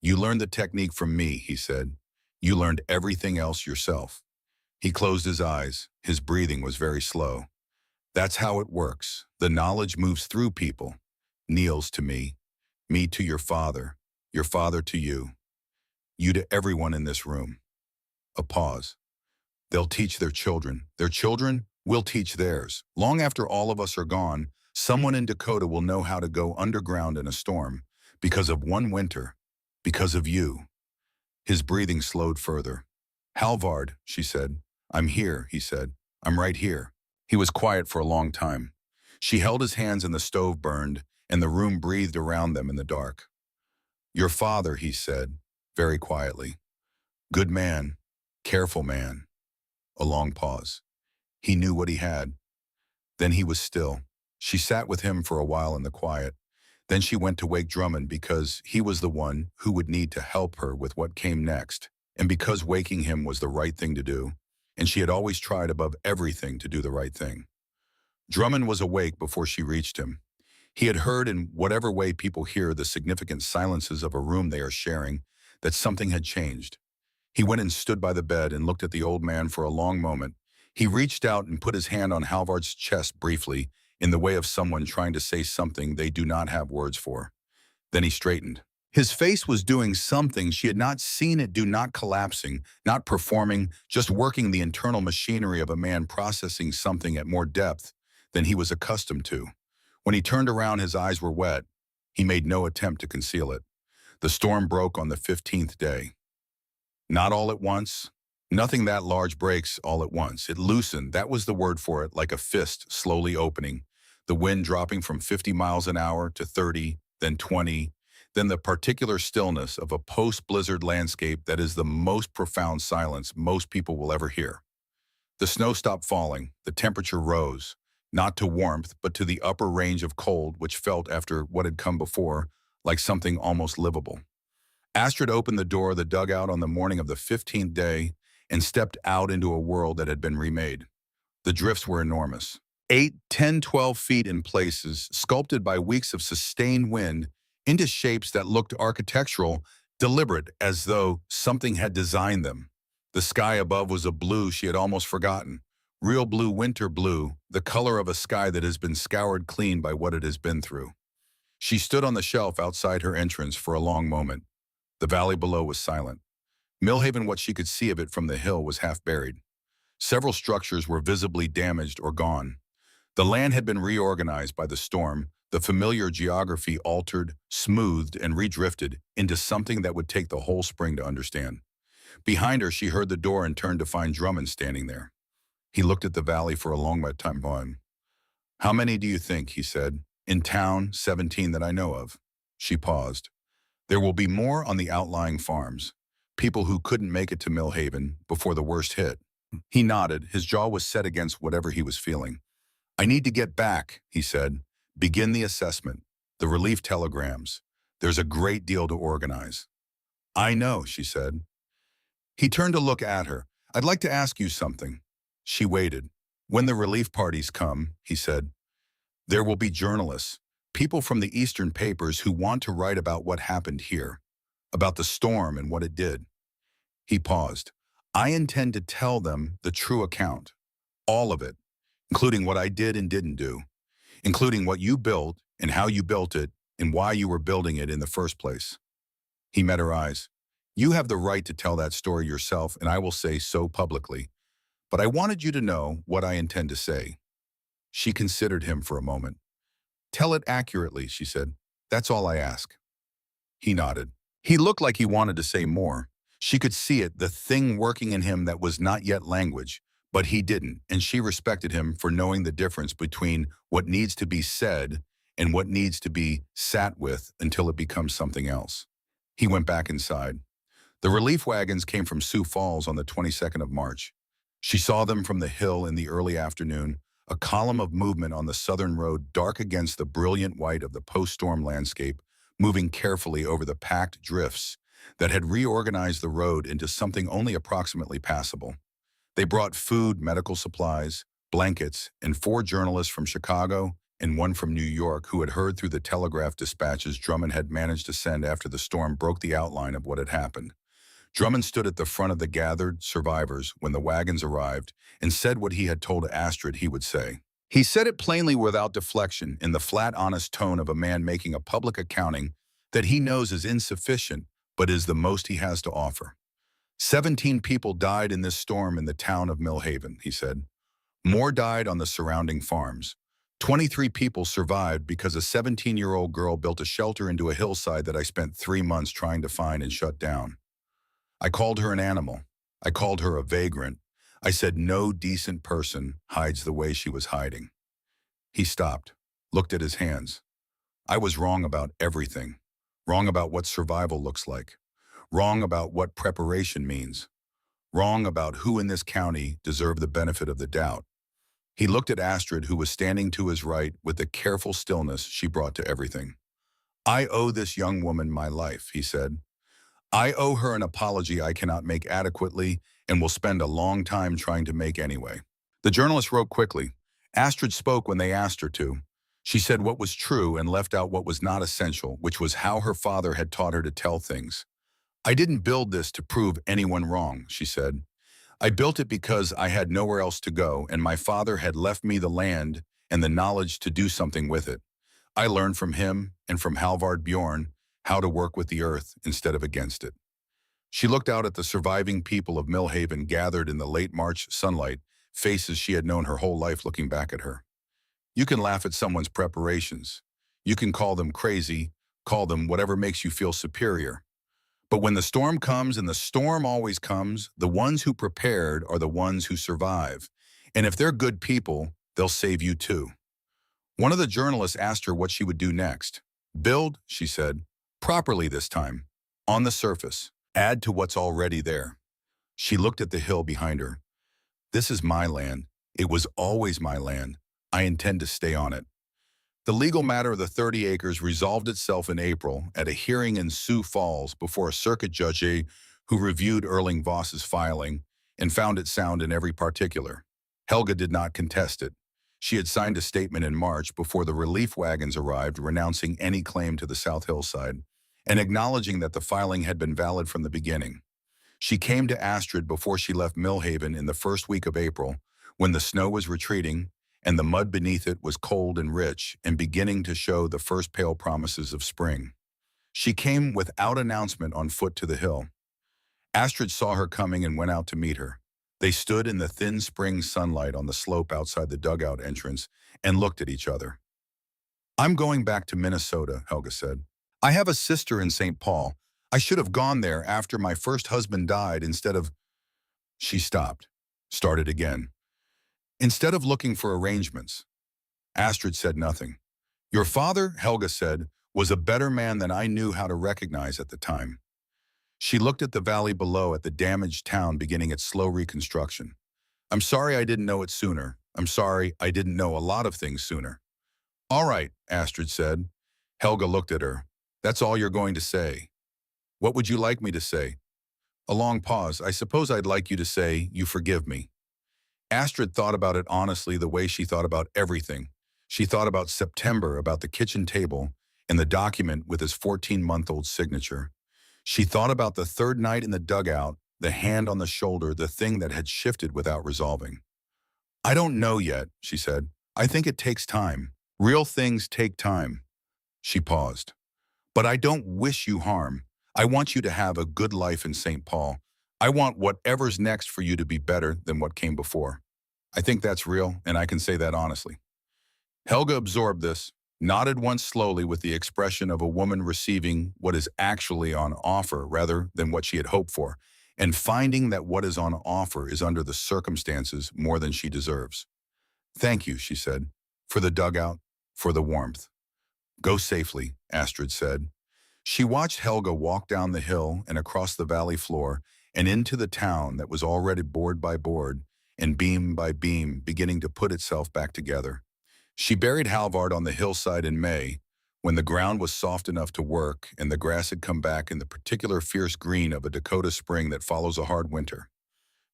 You learned the technique from me, he said. You learned everything else yourself. He closed his eyes. His breathing was very slow. That's how it works. The knowledge moves through people. Niels to me to your father to you to everyone in this room. A pause. They'll teach their children. Their children will teach theirs. Long after all of us are gone, someone in Dakota will know how to go underground in a storm because of one winter, because of you. His breathing slowed further. Halvard, she said. I'm here, he said. I'm right here. He was quiet for a long time. She held his hands and the stove burned, and the room breathed around them in the dark. Your father, he said, very quietly. Good man, careful man. A long pause. He knew what he had. Then he was still. She sat with him for a while in the quiet. Then she went to wake Drummond because he was the one who would need to help her with what came next, and because waking him was the right thing to do, and she had always tried above everything to do the right thing. Drummond was awake before she reached him. He had heard, in whatever way people hear the significant silences of a room they are sharing, that something had changed. He went and stood by the bed and looked at the old man for a long moment. He reached out and put his hand on Halvard's chest briefly, in the way of someone trying to say something they do not have words for. Then he straightened. His face was doing something she had not seen it do, not collapsing, not performing, just working the internal machinery of a man processing something at more depth than he was accustomed to. When he turned around, his eyes were wet. He made no attempt to conceal it. The storm broke on the 15th day. Not all at once. Nothing that large breaks all at once. It loosened, that was the word for it, like a fist slowly opening. The wind dropping from 50 miles an hour to 30, then 20, then the particular stillness of a post-blizzard landscape that is the most profound silence most people will ever hear. The snow stopped falling, the temperature rose, not to warmth, but to the upper range of cold which felt, after what had come before, like something almost livable. Astrid opened the door of the dugout on the morning of the 15th day, and stepped out into a world that had been remade. The drifts were enormous. 8, 10, 12 feet in places, sculpted by weeks of sustained wind into shapes that looked architectural, deliberate, as though something had designed them. The sky above was a blue she had almost forgotten. Real blue, winter blue, the color of a sky that has been scoured clean by what it has been through. She stood on the shelf outside her entrance for a long moment. The valley below was silent. Millhaven, what she could see of it from the hill, was half buried. Several structures were visibly damaged or gone. The land had been reorganized by the storm, the familiar geography altered, smoothed, and redrifted into something that would take the whole spring to understand. Behind her, she heard the door and turned to find Drummond standing there. He looked at the valley for a long time. "How many do you think?" he said. "In town, 17 that I know of." She paused. "There will be more on the outlying farms. People who couldn't make it to Millhaven before the worst hit." He nodded. His jaw was set against whatever he was feeling. "I need to get back," he said. "Begin the assessment, the relief telegrams. There's a great deal to organize." "I know," she said. He turned to look at her. "I'd like to ask you something." She waited. "When the relief parties come," he said, "there will be journalists, people from the Eastern papers who want to write about what happened here, about the storm and what it did." He paused. "I intend to tell them the true account, all of it, including what I did and didn't do, including what you built and how you built it and why you were building it in the first place." He met her eyes. "You have the right to tell that story yourself, and I will say so publicly. But I wanted you to know what I intend to say." She considered him for a moment. "Tell it accurately," she said. "That's all I ask." He nodded. He looked like he wanted to say more. She could see it, the thing working in him that was not yet language, but he didn't, and she respected him for knowing the difference between what needs to be said and what needs to be sat with until it becomes something else. He went back inside. The relief wagons came from Sioux Falls on the 22nd of March. She saw them from the hill in the early afternoon, a column of movement on the southern road dark against the brilliant white of the post-storm landscape, moving carefully over the packed drifts that had reorganized the road into something only approximately passable. They brought food, medical supplies, blankets, and 4 journalists from Chicago and 1 from New York who had heard through the telegraph dispatches Drummond had managed to send after the storm broke the outline of what had happened. Drummond stood at the front of the gathered survivors when the wagons arrived and said what he had told Astrid he would say. He said it plainly without deflection, in the flat, honest tone of a man making a public accounting that he knows is insufficient but is the most he has to offer. 17 people died in this storm in the town of Millhaven, he said. More died on the surrounding farms. 23 people survived because a 17-year-old girl built a shelter into a hillside that I spent 3 months trying to find and shut down. I called her an animal. I called her a vagrant. I said no decent person hides the way she was hiding. He stopped, looked at his hands. I was wrong about everything. Wrong about what survival looks like. Wrong about what preparation means. Wrong about who in this county deserved the benefit of the doubt. He looked at Astrid, who was standing to his right with the careful stillness she brought to everything. I owe this young woman my life, he said. I owe her an apology I cannot make adequately and will spend a long time trying to make anyway. The journalist wrote quickly. Astrid spoke when they asked her to. She said what was true and left out what was not essential, which was how her father had taught her to tell things. I didn't build this to prove anyone wrong, she said. I built it because I had nowhere else to go, and my father had left me the land and the knowledge to do something with it. I learned from him and from Halvard Bjorn how to work with the earth instead of against it. She looked out at the surviving people of Millhaven gathered in the late March sunlight, faces she had known her whole life looking back at her. You can laugh at someone's preparations. You can call them crazy, call them whatever makes you feel superior. But when the storm comes, and the storm always comes, the ones who prepared are the ones who survive. And if they're good people, they'll save you too. One of the journalists asked her what she would do next. Build, she said, properly this time, on the surface. Add to what's already there. She looked at the hill behind her. This is my land. It was always my land. I intend to stay on it. The legal matter of the 30 acres resolved itself in April at a hearing in Sioux Falls before a circuit judge who reviewed Erling Voss's filing and found it sound in every particular. Helga did not contest it. She had signed a statement in March before the relief wagons arrived renouncing any claim to the South Hillside and acknowledging that the filing had been valid from the beginning. She came to Astrid before she left Millhaven in the first week of April, when the snow was retreating and the mud beneath it was cold and rich and beginning to show the first pale promises of spring. She came without announcement on foot to the hill. Astrid saw her coming and went out to meet her. They stood in the thin spring sunlight on the slope outside the dugout entrance and looked at each other. "I'm going back to Minnesota," Helga said. "I have a sister in St. Paul. I should have gone there after my first husband died instead of—" She stopped, started again. "Instead of looking for arrangements." Astrid said nothing. "Your father," Helga said, "was a better man than I knew how to recognize at the time." She looked at the valley below at the damaged town beginning its slow reconstruction. "I'm sorry I didn't know it sooner. I'm sorry I didn't know a lot of things sooner." "All right," Astrid said. Helga looked at her. "That's all you're going to say. What would you like me to say?" A long pause. "I suppose I'd like you to say, you forgive me." Astrid thought about it honestly the way she thought about everything. She thought about September, about the kitchen table, and the document with his 14-month-old signature. She thought about the third night in the dugout, the hand on the shoulder, the thing that had shifted without resolving. "I don't know yet," she said. "I think it takes time. Real things take time." She paused. "But I don't wish you harm. I want you to have a good life in St. Paul. I want whatever's next for you to be better than what came before. I think that's real, and I can say that honestly." Helga absorbed this, nodded once slowly with the expression of a woman receiving what is actually on offer rather than what she had hoped for, and finding that what is on offer is under the circumstances more than she deserves. "Thank you," she said, "for the dugout, for the warmth." "Go safely," Astrid said. She watched Helga walk down the hill and across the valley floor and into the town that was already board by board and beam by beam beginning to put itself back together. She buried Halvard on the hillside in May, when the ground was soft enough to work and the grass had come back in the particular fierce green of a Dakota spring that follows a hard winter.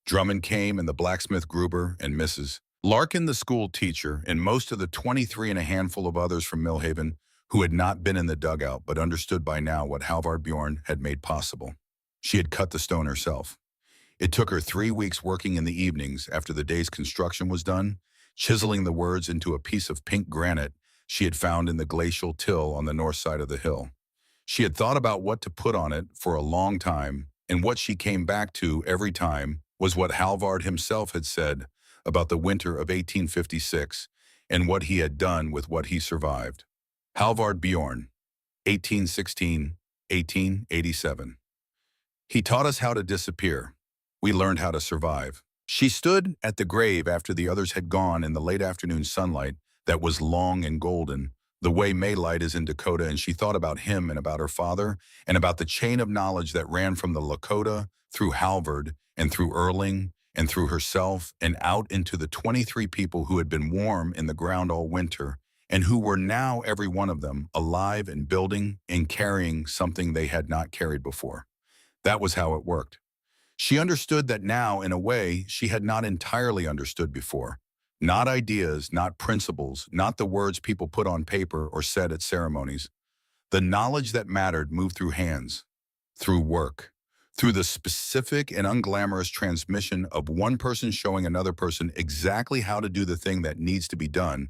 Drummond came and the blacksmith Gruber and Mrs. Larkin, the school teacher, and most of the 23 and a handful of others from Millhaven who had not been in the dugout but understood by now what Halvard Bjorn had made possible. She had cut the stone herself. It took her 3 weeks working in the evenings after the day's construction was done, chiseling the words into a piece of pink granite she had found in the glacial till on the north side of the hill. She had thought about what to put on it for a long time, and what she came back to every time was what Halvard himself had said about the winter of 1856 and what he had done with what he survived. Halvard Bjorn, 1816-1887. He taught us how to disappear. We learned how to survive. She stood at the grave after the others had gone in the late afternoon sunlight that was long and golden, the way Maylight is in Dakota, and she thought about him and about her father and about the chain of knowledge that ran from the Lakota through Halvard and through Erling and through herself and out into the 23 people who had been warm in the ground all winter and who were now, every one of them, alive and building and carrying something they had not carried before. That was how it worked. She understood that now, in a way, she had not entirely understood before. Not ideas, not principles, not the words people put on paper or said at ceremonies. The knowledge that mattered moved through hands, through work, through the specific and unglamorous transmission of one person showing another person exactly how to do the thing that needs to be done,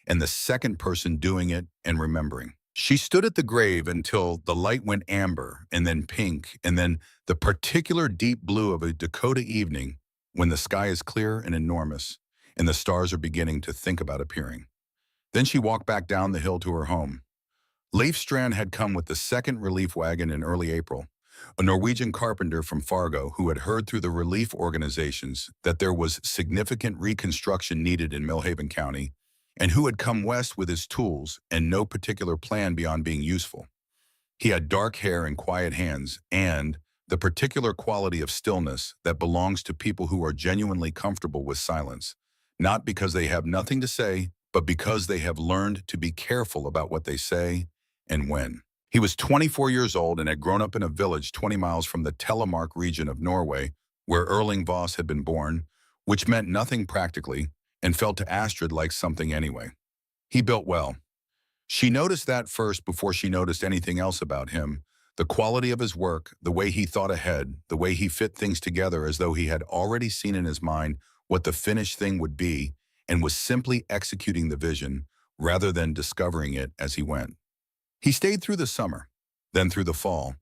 and the second person doing it and remembering. She stood at the grave until the light went amber and then pink and then the particular deep blue of a Dakota evening when the sky is clear and enormous and the stars are beginning to think about appearing. Then she walked back down the hill to her home. Leif Strand had come with the second relief wagon in early April, a Norwegian carpenter from Fargo who had heard through the relief organizations that there was significant reconstruction needed in Millhaven County and who had come west with his tools and no particular plan beyond being useful. He had dark hair and quiet hands and the particular quality of stillness that belongs to people who are genuinely comfortable with silence, not because they have nothing to say, but because they have learned to be careful about what they say and when. He was 24 years old and had grown up in a village 20 miles from the Telemark region of Norway, where Erling Voss had been born, which meant nothing practically and felt to Astrid like something anyway. He built well. She noticed that first before she noticed anything else about him, the quality of his work, the way he thought ahead, the way he fit things together as though he had already seen in his mind what the finished thing would be and was simply executing the vision rather than discovering it as he went. He stayed through the summer, then through the fall.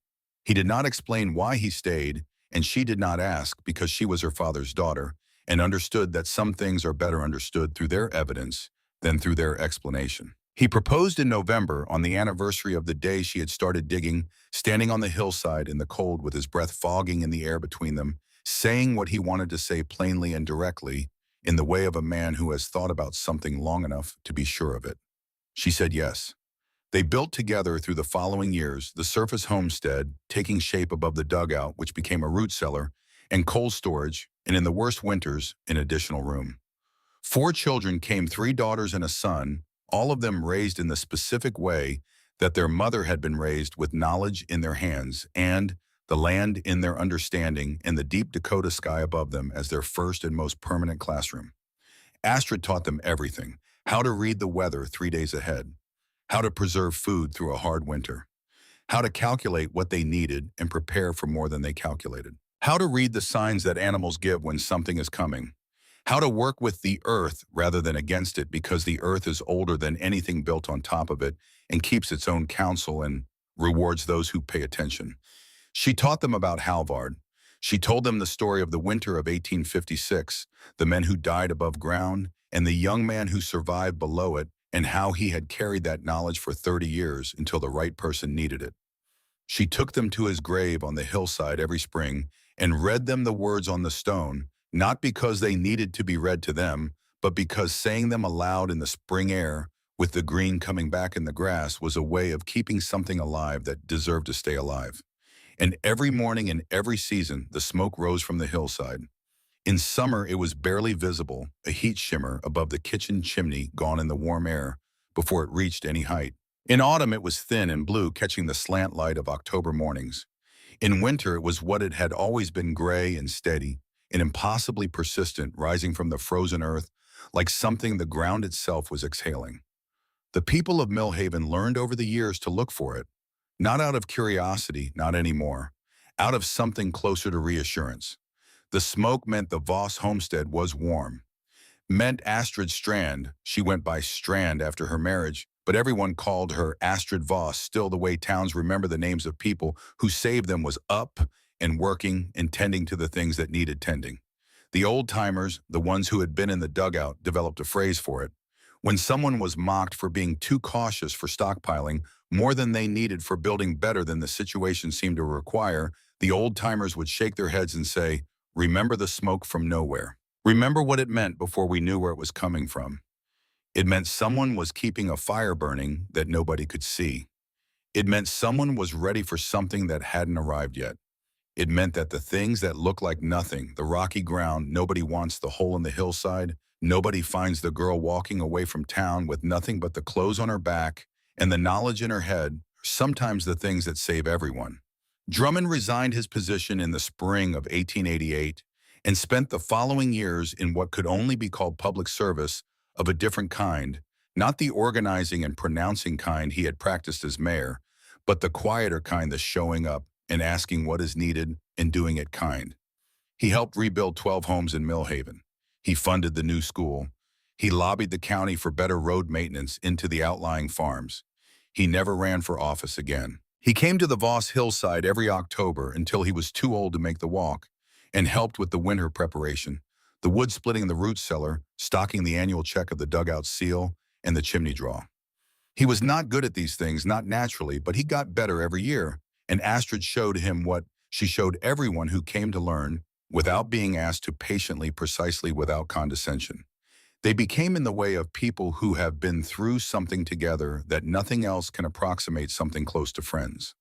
He did not explain why he stayed, and she did not ask because she was her father's daughter and understood that some things are better understood through their evidence than through their explanation. He proposed in November on the anniversary of the day she had started digging, standing on the hillside in the cold with his breath fogging in the air between them, saying what he wanted to say plainly and directly, in the way of a man who has thought about something long enough to be sure of it. She said yes. They built together through the following years the surface homestead, taking shape above the dugout, which became a root cellar, and cold storage, and in the worst winters, an additional room. 4 children came, 3 daughters and a son, all of them raised in the specific way that their mother had been raised, with knowledge in their hands and the land in their understanding, and the deep Dakota sky above them as their first and most permanent classroom. Astrid taught them everything: how to read the weather 3 days ahead, how to preserve food through a hard winter, how to calculate what they needed and prepare for more than they calculated, how to read the signs that animals give when something is coming, how to work with the earth rather than against it because the earth is older than anything built on top of it and keeps its own counsel and rewards those who pay attention. She taught them about Halvard. She told them the story of the winter of 1856, the men who died above ground, and the young man who survived below it, and how he had carried that knowledge for 30 years until the right person needed it. She took them to his grave on the hillside every spring and read them the words on the stone, not because they needed to be read to them, but because saying them aloud in the spring air, with the green coming back in the grass, was a way of keeping something alive that deserved to stay alive. And every morning and every season, the smoke rose from the hillside. In summer, it was barely visible, a heat shimmer above the kitchen chimney gone in the warm air before it reached any height. In autumn, it was thin and blue, catching the slant light of October mornings. In winter, it was what it had always been, gray and steady, and impossibly persistent, rising from the frozen earth like something the ground itself was exhaling. The people of Millhaven learned over the years to look for it, not out of curiosity, not anymore, out of something closer to reassurance. The smoke meant the Voss homestead was warm, meant Astrid Strand. She went by Strand after her marriage, but everyone called her Astrid Voss. Still, the way towns remember the names of people who saved them was up and working and tending to the things that needed tending. The old-timers, the ones who had been in the dugout, developed a phrase for it. When someone was mocked for being too cautious, for stockpiling more than they needed, for building better than the situation seemed to require, the old-timers would shake their heads and say, "Remember the smoke from nowhere." Remember what it meant before we knew where it was coming from. It meant someone was keeping a fire burning that nobody could see. It meant someone was ready for something that hadn't arrived yet. It meant that the things that look like nothing, the rocky ground, nobody wants the hole in the hillside, nobody finds the girl walking away from town with nothing but the clothes on her back and the knowledge in her head, are sometimes the things that save everyone. Drummond resigned his position in the spring of 1888 and spent the following years in what could only be called public service of a different kind, not the organizing and pronouncing kind he had practiced as mayor, but the quieter kind, the showing up and asking what is needed and doing it kind. He helped rebuild 12 homes in Millhaven. He funded the new school. He lobbied the county for better road maintenance into the outlying farms. He never ran for office again. He came to the Voss hillside every October until he was too old to make the walk, and helped with the winter preparation, the wood splitting in the root cellar, stocking the annual check of the dugout seal, and the chimney draw. He was not good at these things, not naturally, but he got better every year, and Astrid showed him what she showed everyone who came to learn, without being asked to, patiently, precisely, without condescension. They became in the way of people who have been through something together that nothing else can approximate, something close to friends.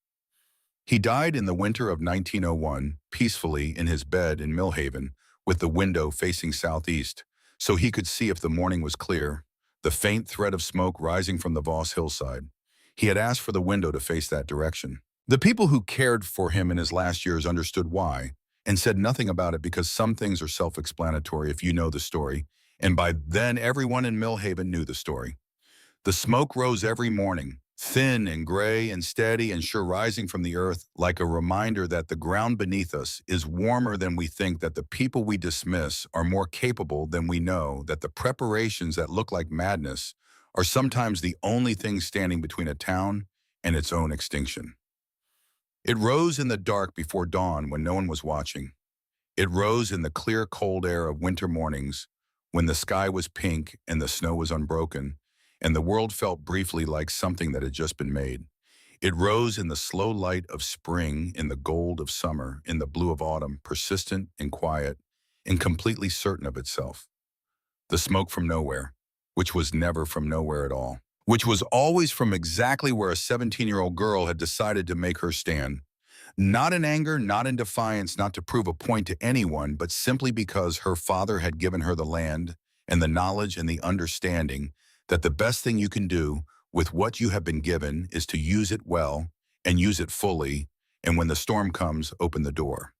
He died in the winter of 1901, peacefully in his bed in Millhaven, with the window facing southeast, so he could see if the morning was clear, the faint thread of smoke rising from the Voss hillside. He had asked for the window to face that direction. The people who cared for him in his last years understood why, and said nothing about it because some things are self-explanatory if you know the story, and by then everyone in Millhaven knew the story. The smoke rose every morning, thin and gray and steady and sure rising from the earth, like a reminder that the ground beneath us is warmer than we think, that the people we dismiss are more capable than we know, that the preparations that look like madness are sometimes the only thing standing between a town and its own extinction. It rose in the dark before dawn when no one was watching. It rose in the clear, cold air of winter mornings when the sky was pink and the snow was unbroken, and the world felt briefly like something that had just been made. It rose in the slow light of spring, in the gold of summer, in the blue of autumn, persistent and quiet, and completely certain of itself. The smoke from nowhere, which was never from nowhere at all, which was always from exactly where a 17-year-old girl had decided to make her stand. Not in anger, not in defiance, not to prove a point to anyone, but simply because her father had given her the land and the knowledge and the understanding that the best thing you can do with what you have been given is to use it well and use it fully, and when the storm comes, open the door.